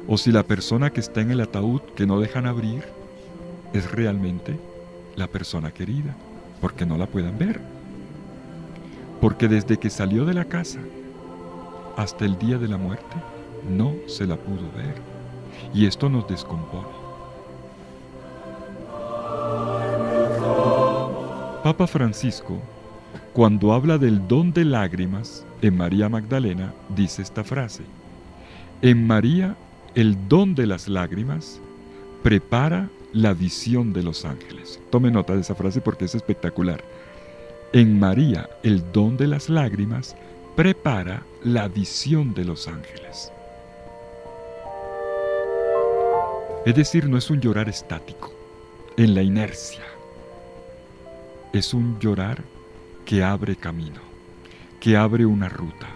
O si la persona que está en el ataúd que no dejan abrir es realmente la persona querida, porque no la puedan ver. Porque desde que salió de la casa hasta el día de la muerte, no se la pudo ver. Y esto nos descompone. Papa Francisco, cuando habla del don de lágrimas en María Magdalena, dice esta frase: en María el don de las lágrimas prepara la visión de los ángeles. Tome nota de esa frase porque es espectacular. En María el don de las lágrimas prepara la visión de los ángeles. Es decir, no es un llorar estático, en la inercia. Es un llorar que abre camino, que abre una ruta.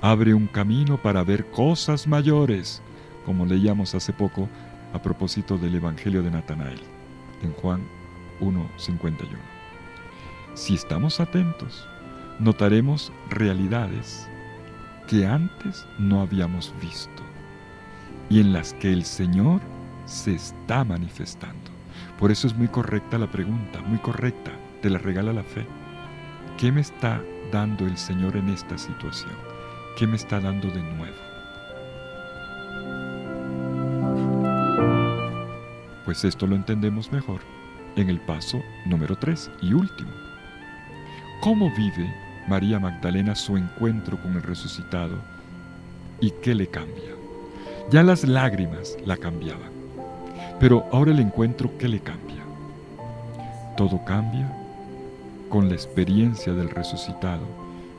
Abre un camino para ver cosas mayores, como leíamos hace poco a propósito del Evangelio de Natanael, en Juan 1:51. Si estamos atentos, notaremos realidades que antes no habíamos visto y en las que el Señor se está manifestando. Por eso es muy correcta la pregunta, muy correcta, te la regala la fe. ¿Qué me está dando el Señor en esta situación? ¿Qué me está dando de nuevo? Pues esto lo entendemos mejor en el paso número 3 y último. ¿Cómo vive María Magdalena su encuentro con el resucitado y qué le cambia? Ya las lágrimas la cambiaban, pero ahora el encuentro, ¿qué le cambia? Todo cambia con la experiencia del resucitado,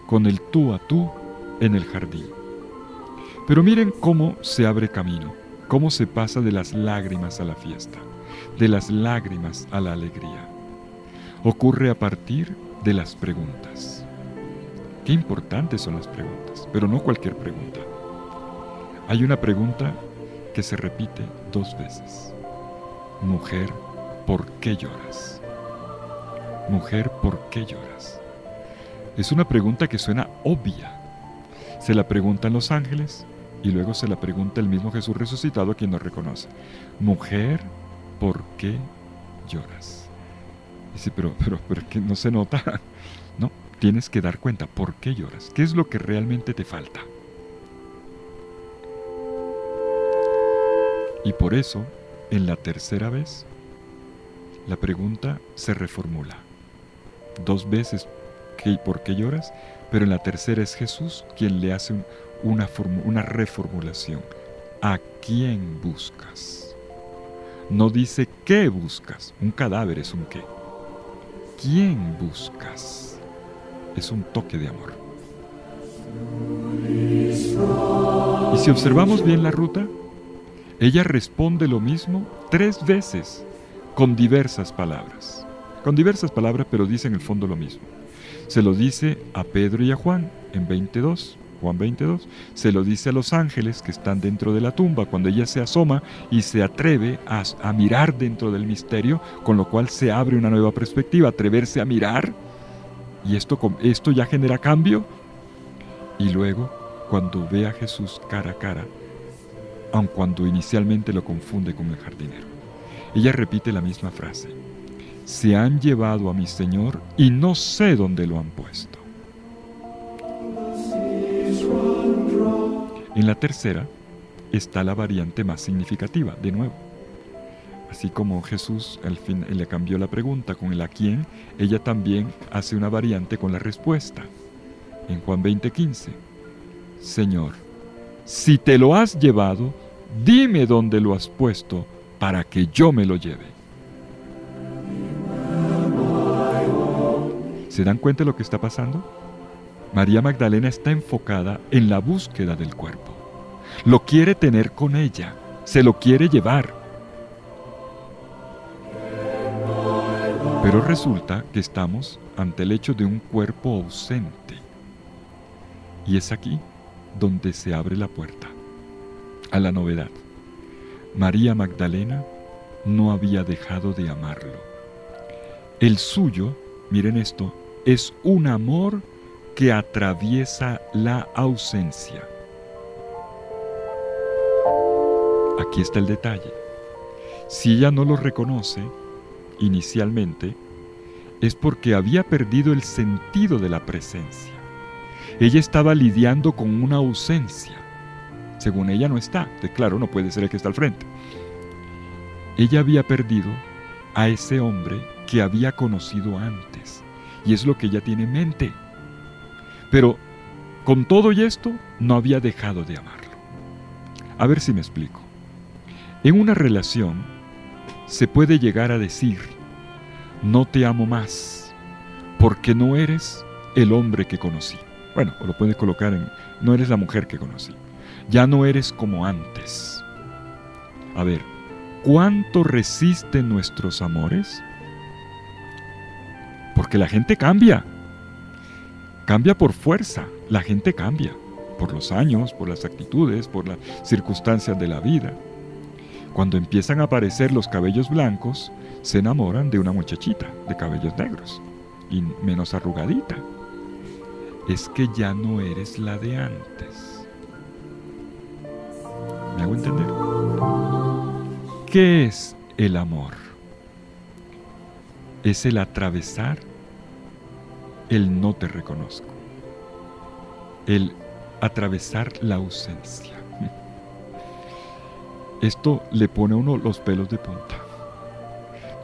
con el tú a tú en el jardín. Pero miren cómo se abre camino, cómo se pasa de las lágrimas a la fiesta, de las lágrimas a la alegría. Ocurre a partir de las preguntas. Qué importantes son las preguntas, pero no cualquier pregunta. Hay una pregunta que se repite 2 veces. Mujer, ¿por qué lloras? Mujer, ¿por qué lloras? Es una pregunta que suena obvia. Se la preguntan los ángeles y luego se la pregunta el mismo Jesús resucitado a quien nos reconoce. Mujer, ¿por qué lloras? Dice, pero que no se nota. No, tienes que dar cuenta. ¿Por qué lloras? ¿Qué es lo que realmente te falta? Y por eso, en la tercera vez, la pregunta se reformula. 2 veces, ¿por qué lloras? Pero en la tercera es Jesús quien le hace una reformulación. ¿A quién buscas? No dice qué buscas. Un cadáver es un qué. ¿Quién buscas? Es un toque de amor. Y si observamos bien la ruta, ella responde lo mismo 3 veces, con diversas palabras. Con diversas palabras, pero dice en el fondo lo mismo. Se lo dice a Pedro y a Juan en Juan 22. Se lo dice a los ángeles que están dentro de la tumba, cuando ella se asoma y se atreve a mirar dentro del misterio, con lo cual se abre una nueva perspectiva, atreverse a mirar. Y esto ya genera cambio. Y luego, cuando ve a Jesús cara a cara, aun cuando inicialmente lo confunde con el jardinero, ella repite la misma frase: se han llevado a mi Señor y no sé dónde lo han puesto. En la tercera está la variante más significativa, de nuevo. Así como Jesús al fin le cambió la pregunta con el a quién, ella también hace una variante con la respuesta. En Juan 20:15, Señor, si te lo has llevado, dime dónde lo has puesto para que yo me lo lleve. ¿Se dan cuenta de lo que está pasando? María Magdalena está enfocada en la búsqueda del cuerpo. Lo quiere tener con ella, se lo quiere llevar. Pero resulta que estamos ante el hecho de un cuerpo ausente. Y es aquí donde se abre la puerta a la novedad. María Magdalena no había dejado de amarlo. El suyo, miren esto, es un amor que atraviesa la ausencia. Aquí está el detalle. Si ella no lo reconoce inicialmente, es porque había perdido el sentido de la presencia. Ella estaba lidiando con una ausencia. Según ella no está. Claro, no puede ser el que está al frente. Ella había perdido a ese hombre que había conocido antes. Y es lo que ella tiene en mente. Pero con todo y esto, no había dejado de amarlo. A ver si me explico. En una relación se puede llegar a decir: no te amo más, porque no eres el hombre que conocí. Bueno, o lo puedes colocar en: no eres la mujer que conocí. Ya no eres como antes. A ver, ¿cuánto resisten nuestros amores? Porque la gente cambia. Cambia por fuerza. La gente cambia. Por los años, por las actitudes, por las circunstancias de la vida. Cuando empiezan a aparecer los cabellos blancos, se enamoran de una muchachita de cabellos negros y menos arrugadita. Es que ya no eres la de antes. ¿Me hago entender? ¿Qué es el amor? Es el atravesar el no te reconozco. El atravesar la ausencia. Esto le pone a uno los pelos de punta.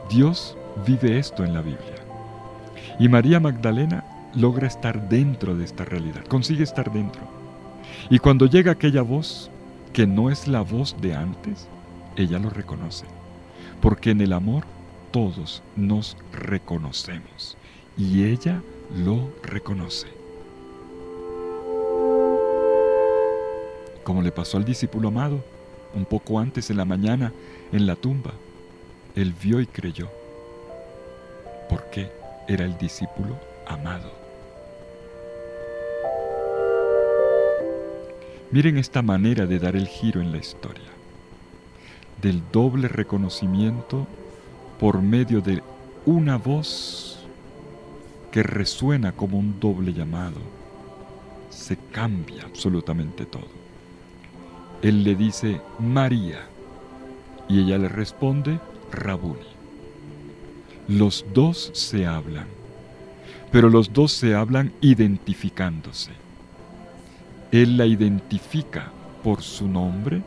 Dios vive esto en la Biblia. Y María Magdalena logra estar dentro de esta realidad, consigue estar dentro. Y cuando llega aquella voz, que no es la voz de antes, ella lo reconoce. Porque en el amor todos nos reconocemos. Y ella lo reconoce. Como le pasó al discípulo amado, un poco antes en la mañana, en la tumba. Él vio y creyó. Porque era el discípulo amado. Miren esta manera de dar el giro en la historia. Del doble reconocimiento por medio de una voz que resuena como un doble llamado. Se cambia absolutamente todo. Él le dice: María, y ella le responde: Rabuni. Los dos se hablan, pero los dos se hablan identificándose. Él la identifica por su nombre,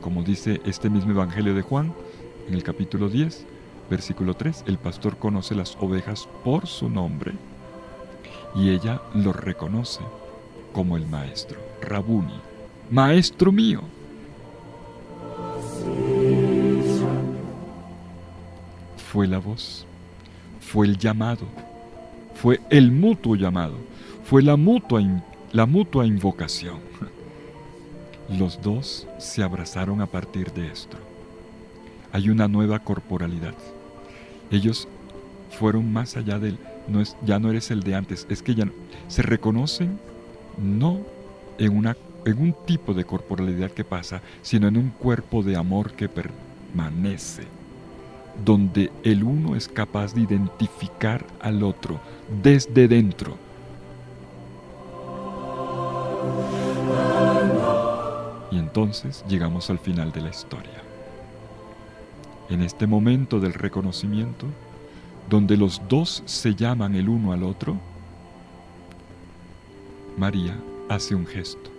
como dice este mismo Evangelio de Juan, en el capítulo 10, versículo 3, el pastor conoce las ovejas por su nombre, y ella lo reconoce como el maestro, Rabuni. Maestro mío. Fue la voz, fue el llamado, fue el mutuo llamado, fue la mutua invocación. Los dos se abrazaron a partir de esto. Hay una nueva corporalidad. Ellos fueron más allá del, ya no eres el de antes, es que ya no, se reconocen no en un tipo de corporalidad que pasa, sino en un cuerpo de amor que permanece, donde el uno es capaz de identificar al otro desde dentro. Y entonces llegamos al final de la historia. En este momento del reconocimiento, donde los dos se llaman el uno al otro, María hace un gesto.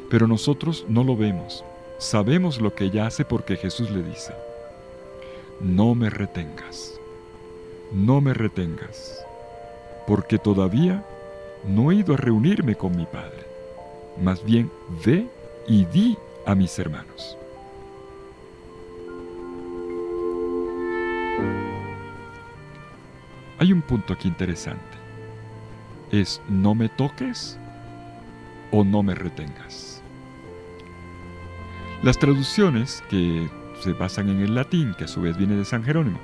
Pero nosotros no lo vemos. Sabemos lo que ella hace porque Jesús le dice: no me retengas, no me retengas, porque todavía no he ido a reunirme con mi Padre. Más bien, ve y di a mis hermanos. Hay un punto aquí interesante. Es: no me toques o no me retengas. Las traducciones que se basan en el latín, que a su vez viene de San Jerónimo,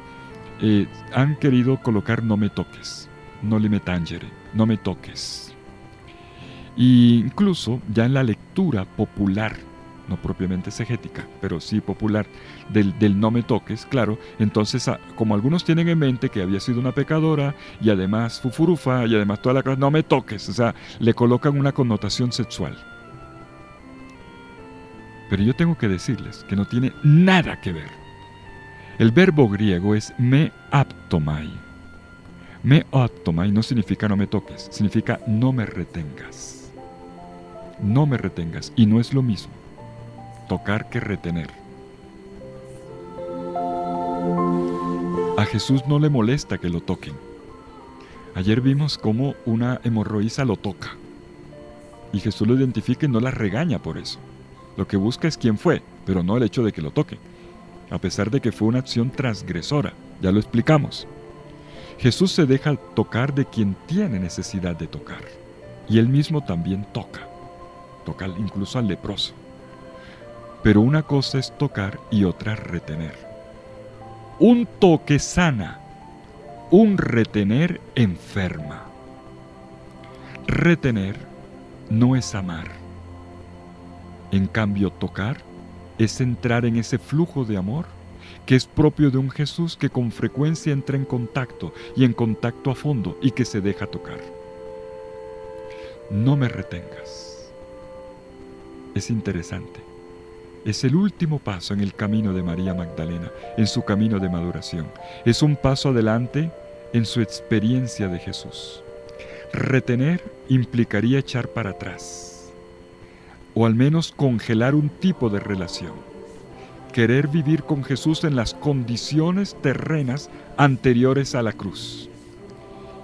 han querido colocar no me toques, noli me tangere, no me toques. Y incluso ya en la lectura popular, no propiamente exegética, pero sí popular, del no me toques, claro, entonces como algunos tienen en mente que había sido una pecadora y además fufurufa y además toda la cosa, no me toques, o sea, le colocan una connotación sexual. Pero yo tengo que decirles que no tiene nada que ver. El verbo griego es me aptomai. Me aptomai no significa no me toques, significa no me retengas. No me retengas. Y no es lo mismo tocar que retener. A Jesús no le molesta que lo toquen. Ayer vimos cómo una hemorroísa lo toca. Y Jesús lo identifica y no la regaña por eso. Lo que busca es quién fue, pero no el hecho de que lo toque. A pesar de que fue una acción transgresora, ya lo explicamos. Jesús se deja tocar de quien tiene necesidad de tocar. Y él mismo también toca. Toca incluso al leproso. Pero una cosa es tocar y otra retener. Un toque sana, un retener enferma. Retener no es amar. En cambio, tocar es entrar en ese flujo de amor que es propio de un Jesús que con frecuencia entra en contacto y en contacto a fondo y que se deja tocar. No me retengas. Es interesante. Es el último paso en el camino de María Magdalena, en su camino de maduración. Es un paso adelante en su experiencia de Jesús. Retener implicaría echar para atrás, o al menos congelar un tipo de relación. Querer vivir con Jesús en las condiciones terrenas anteriores a la cruz.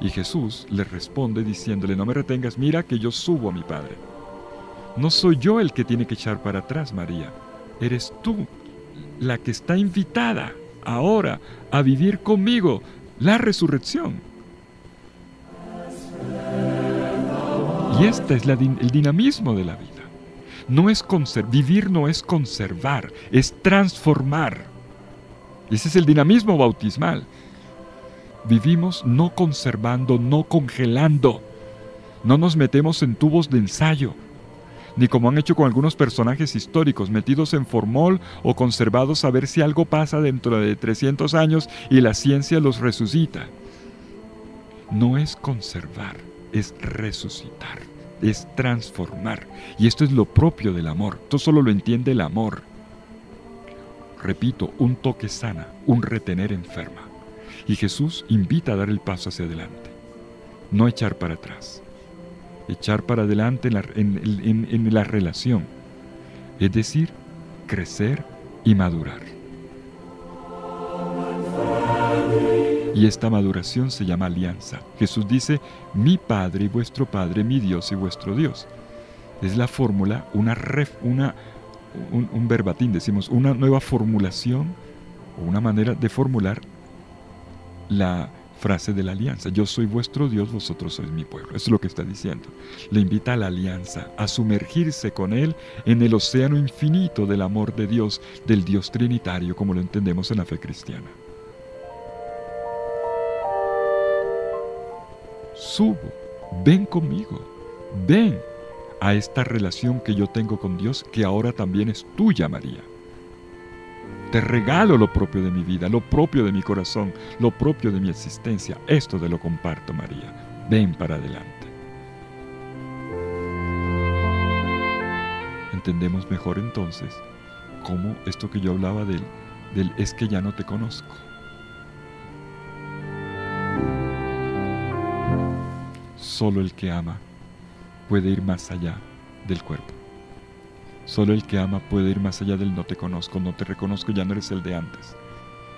Y Jesús le responde diciéndole, no me retengas, mira que yo subo a mi Padre. No soy yo el que tiene que echar para atrás, María. Eres tú la que está invitada ahora a vivir conmigo la resurrección. Y este es el dinamismo de la vida. No es vivir no es conservar, es transformar. Ese es el dinamismo bautismal. Vivimos no conservando, no congelando. No nos metemos en tubos de ensayo, ni como han hecho con algunos personajes históricos, metidos en formol o conservados a ver si algo pasa dentro de 300 años y la ciencia los resucita. No es conservar, es resucitar, es transformar. Y esto es lo propio del amor. Esto solo lo entiende el amor. Repito, un toque sana, un retener enferma. Y Jesús invita a dar el paso hacia adelante, no echar para atrás. Echar para adelante en la relación, es decir, crecer y madurar. Y esta maduración se llama alianza. Jesús dice, mi Padre y vuestro Padre, mi Dios y vuestro Dios. Es la fórmula, un verbatim, decimos, una nueva formulación o una manera de formular la frase de la alianza. Yo soy vuestro Dios, vosotros sois mi pueblo. Eso es lo que está diciendo. Le invita a la alianza, a sumergirse con Él en el océano infinito del amor de Dios, del Dios trinitario, como lo entendemos en la fe cristiana. Subo, ven conmigo, ven a esta relación que yo tengo con Dios, que ahora también es tuya, María. Te regalo lo propio de mi vida, lo propio de mi corazón, lo propio de mi existencia. Esto te lo comparto, María. Ven para adelante. Entendemos mejor entonces cómo esto que yo hablaba del es que ya no te conozco. Solo el que ama puede ir más allá del cuerpo. Solo el que ama puede ir más allá del no te conozco, no te reconozco, ya no eres el de antes.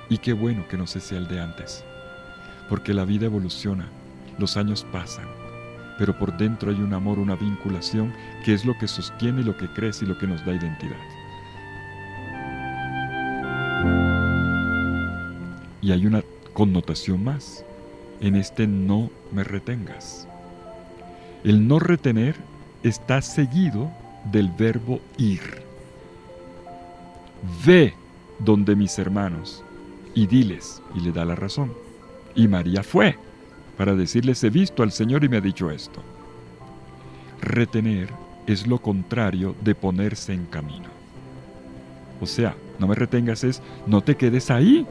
Y qué bueno que no se sea el de antes, porque la vida evoluciona, los años pasan, pero por dentro hay un amor, una vinculación que es lo que sostiene, lo que crece y lo que nos da identidad. Y hay una connotación más en este no me retengas. El no retener está seguido del verbo ir. Ve donde mis hermanos y diles, y le da la razón. Y María fue para decirles, he visto al Señor y me ha dicho esto. Retener es lo contrario de ponerse en camino. O sea, no me retengas es, no te quedes ahí,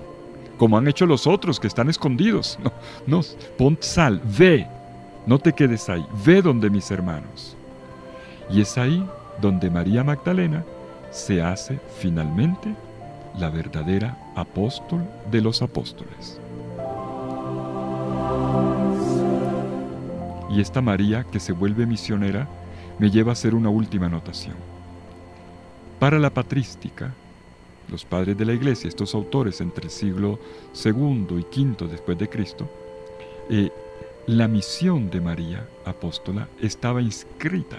como han hecho los otros que están escondidos. No, pon sal, ve, no te quedes ahí, ve donde mis hermanos. Y es ahí donde María Magdalena se hace finalmente la verdadera apóstol de los apóstoles. Y esta María, que se vuelve misionera, me lleva a hacer una última anotación. Para la patrística, los padres de la Iglesia, estos autores entre el siglo II y V después de Cristo, la misión de María apóstola estaba inscrita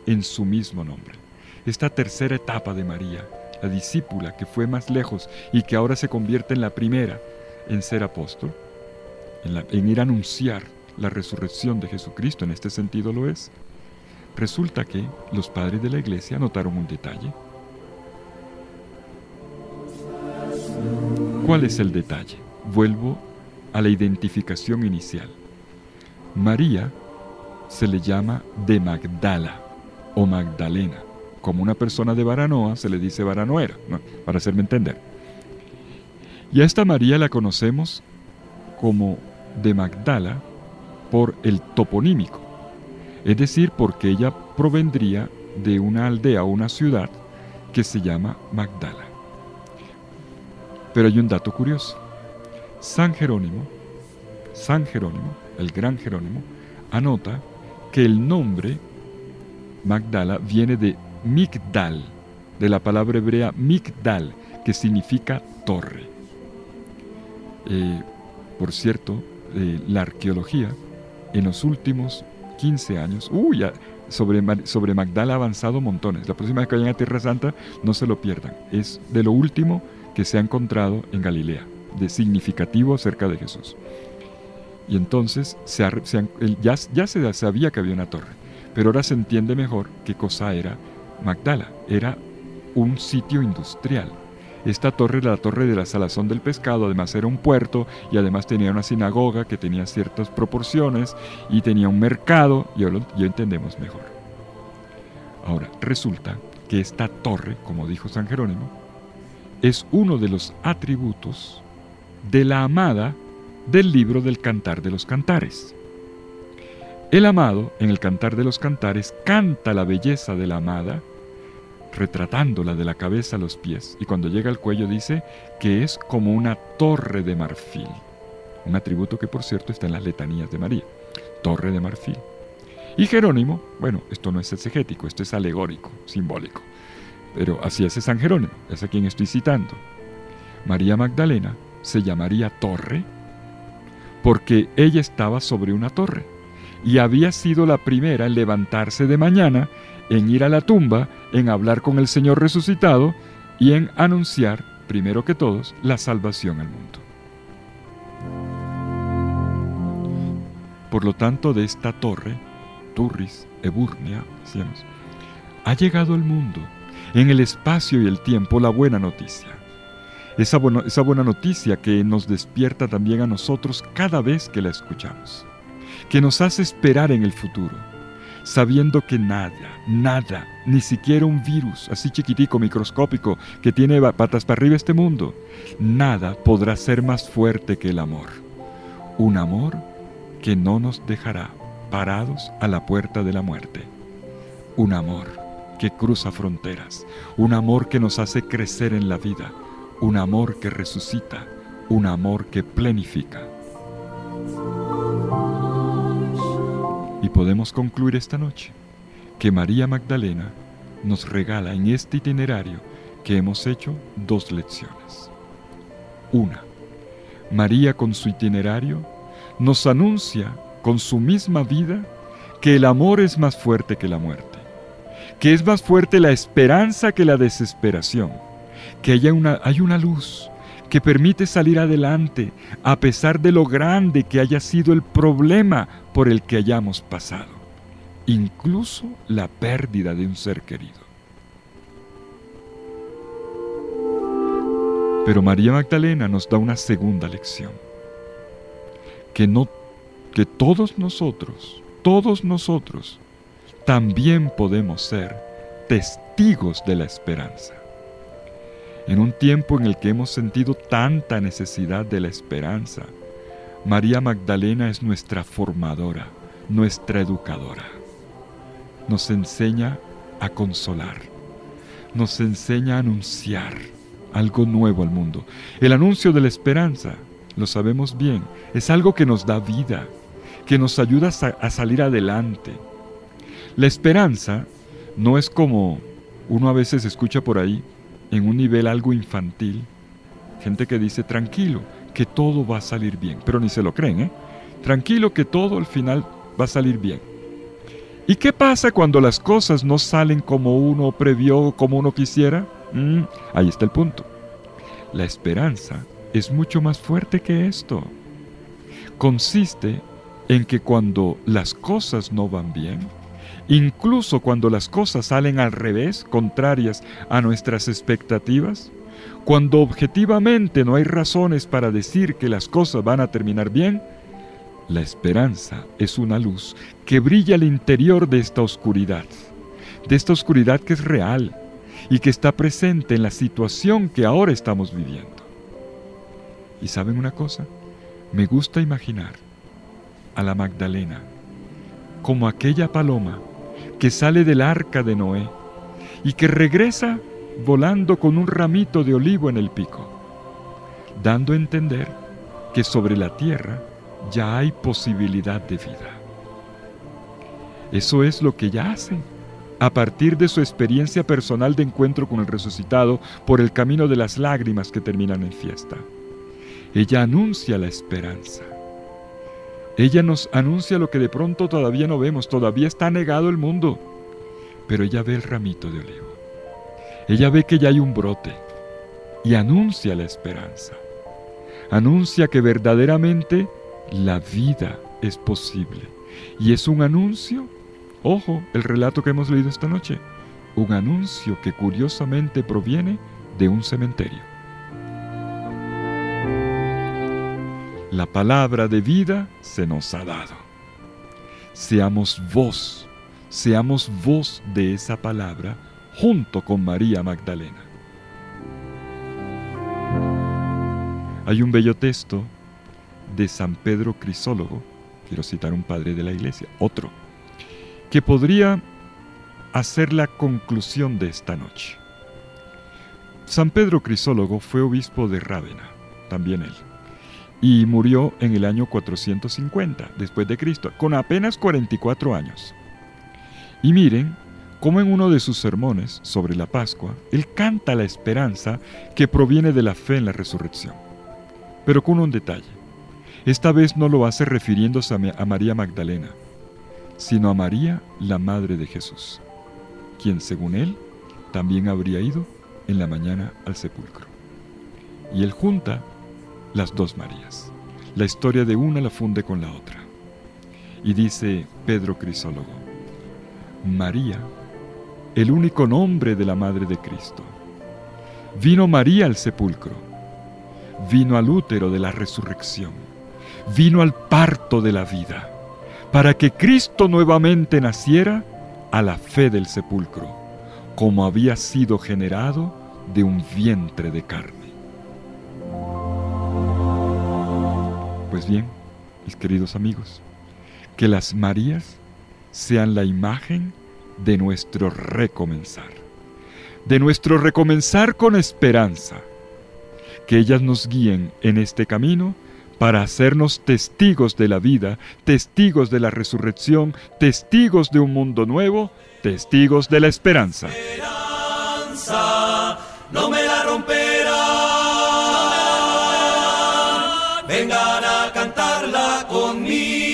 en su mismo nombre. Esta tercera etapa de María, la discípula que fue más lejos y que ahora se convierte en la primera en ser apóstol, en ir a anunciar la resurrección de Jesucristo, en este sentido lo es. Resulta que los padres de la Iglesia notaron un detalle. ¿Cuál es el detalle? Vuelvo a la identificación inicial. María se le llama de Magdala o Magdalena. Como una persona de Baranoa se le dice baranoera, ¿no? Para hacerme entender. Y a esta María la conocemos como de Magdala por el toponímico, es decir, porque ella provendría de una aldea o una ciudad que se llama Magdala. Pero hay un dato curioso. San Jerónimo, el gran Jerónimo, anota que el nombre Magdala viene de Migdal, de la palabra hebrea Migdal, que significa torre. Por cierto, la arqueología en los últimos 15 años, sobre Magdala ha avanzado montones. La próxima vez que vayan a Tierra Santa, no se lo pierdan. Es de lo último que se ha encontrado en Galilea, de significativo acerca de Jesús. Y entonces ya se sabía que había una torre, pero ahora se entiende mejor qué cosa era Magdala. Era un sitio industrial. Esta torre era la torre de la salazón del pescado, además era un puerto y además tenía una sinagoga que tenía ciertas proporciones y tenía un mercado, y ya entendemos mejor. Ahora, resulta que esta torre, como dijo San Jerónimo, es uno de los atributos de la amada del libro del Cantar de los Cantares. El amado, en el Cantar de los Cantares, canta la belleza de la amada, retratándola de la cabeza a los pies, y cuando llega al cuello dice que es como una torre de marfil, un atributo que por cierto está en las letanías de María, torre de marfil. Y Jerónimo, bueno, esto no es exegético, esto es alegórico, simbólico, pero así hace San Jerónimo, es a quien estoy citando. María Magdalena se llamaría torre porque ella estaba sobre una torre y había sido la primera en levantarse de mañana, en ir a la tumba, en hablar con el Señor resucitado y en anunciar, primero que todos, la salvación al mundo. Por lo tanto, de esta torre, Turris Eburnea, decíamos, ha llegado al mundo, en el espacio y el tiempo, la buena noticia. Esa buena noticia que nos despierta también a nosotros cada vez que la escuchamos, que nos hace esperar en el futuro, sabiendo que nada, ni siquiera un virus así chiquitico, microscópico, que tiene patas para arriba este mundo, nada podrá ser más fuerte que el amor. Un amor que no nos dejará parados a la puerta de la muerte. Un amor que cruza fronteras, un amor que nos hace crecer en la vida, un amor que resucita, un amor que plenifica. Y podemos concluir esta noche que María Magdalena nos regala en este itinerario que hemos hecho 2 lecciones. Una, María con su itinerario nos anuncia con su misma vida que el amor es más fuerte que la muerte, que es más fuerte la esperanza que la desesperación, que hay una luz que permite salir adelante a pesar de lo grande que haya sido el problema por el que hayamos pasado, incluso la pérdida de un ser querido. Pero María Magdalena nos da una segunda lección, que todos nosotros también podemos ser testigos de la esperanza. En un tiempo en el que hemos sentido tanta necesidad de la esperanza, María Magdalena es nuestra formadora, nuestra educadora. Nos enseña a consolar. nos enseña a anunciar algo nuevo al mundo. El anuncio de la esperanza, lo sabemos bien, es algo que nos da vida, que nos ayuda a salir adelante. La esperanza no es como uno a veces escucha por ahí, en un nivel algo infantil, gente que dice tranquilo, que todo va a salir bien, pero ni se lo creen, ¿eh? Tranquilo que todo al final va a salir bien. ¿Y qué pasa cuando las cosas no salen como uno previó, como uno quisiera? Ahí está el punto. La esperanza es mucho más fuerte que esto. Consiste en que cuando las cosas no van bien, incluso cuando las cosas salen al revés, contrarias a nuestras expectativas, cuando objetivamente no hay razones para decir que las cosas van a terminar bien, la esperanza es una luz que brilla al interior de esta oscuridad que es real y que está presente en la situación que ahora estamos viviendo. ¿Y saben una cosa? Me gusta imaginar a la Magdalena como aquella paloma que sale del arca de Noé y que regresa volando con un ramito de olivo en el pico, dando a entender que sobre la tierra ya hay posibilidad de vida. Eso es lo que ella hace, a partir de su experiencia personal de encuentro con el resucitado por el camino de las lágrimas que terminan en fiesta. Ella anuncia la esperanza. Ella nos anuncia lo que de pronto todavía no vemos, todavía está negado el mundo, pero ella ve el ramito de olivo. Ella ve que ya hay un brote y anuncia la esperanza. Anuncia que verdaderamente la vida es posible. Y es un anuncio, ojo, el relato que hemos leído esta noche, un anuncio que curiosamente proviene de un cementerio. La palabra de vida se nos ha dado. Seamos voz de esa palabra junto con María Magdalena. Hay un bello texto de San Pedro Crisólogo, quiero citar un padre de la iglesia, otro, que podría hacer la conclusión de esta noche. San Pedro Crisólogo fue obispo de Rávena, también él, y murió en el año 450 después de Cristo, con apenas 44 años. Y miren cómo en uno de sus sermones sobre la Pascua, él canta la esperanza que proviene de la fe en la resurrección, pero con un detalle. Esta vez no lo hace refiriéndose a María Magdalena, sino a María, la madre de Jesús, quien según él también habría ido en la mañana al sepulcro. Y él junta las dos Marías. La historia de una la funde con la otra. Y dice Pedro Crisólogo: María, el único nombre de la Madre de Cristo. Vino María al sepulcro, vino al útero de la resurrección, vino al parto de la vida, para que Cristo nuevamente naciera a la fe del sepulcro, como había sido generado de un vientre de carne. Pues bien, mis queridos amigos, que las Marías sean la imagen de nuestro recomenzar con esperanza, que ellas nos guíen en este camino para hacernos testigos de la vida, testigos de la resurrección, testigos de un mundo nuevo, testigos de la esperanza. Esperanza, no me la romperán. Vengan a cantarla conmigo,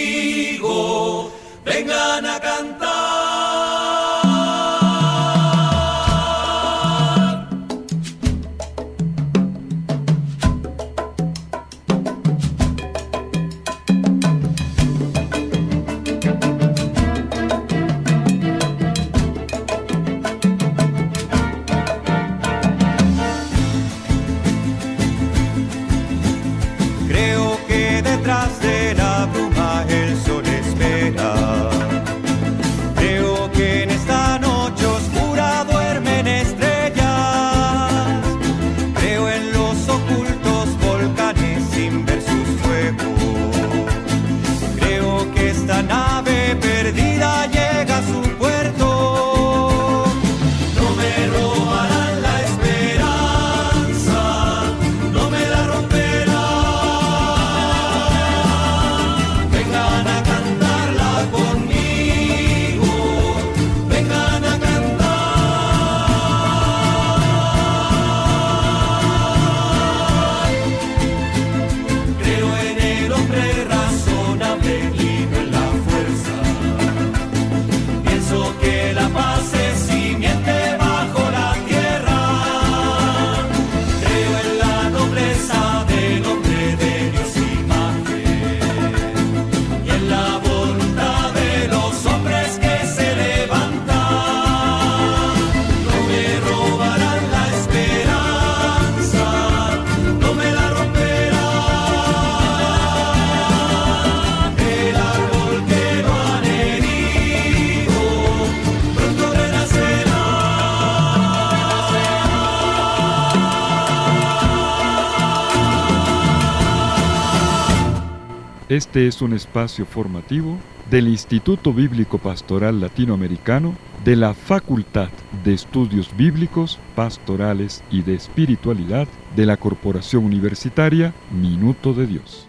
vengan a cantar. Este es un espacio formativo del Instituto Bíblico Pastoral Latinoamericano de la Facultad de Estudios Bíblicos, Pastorales y de Espiritualidad de la Corporación Universitaria Minuto de Dios.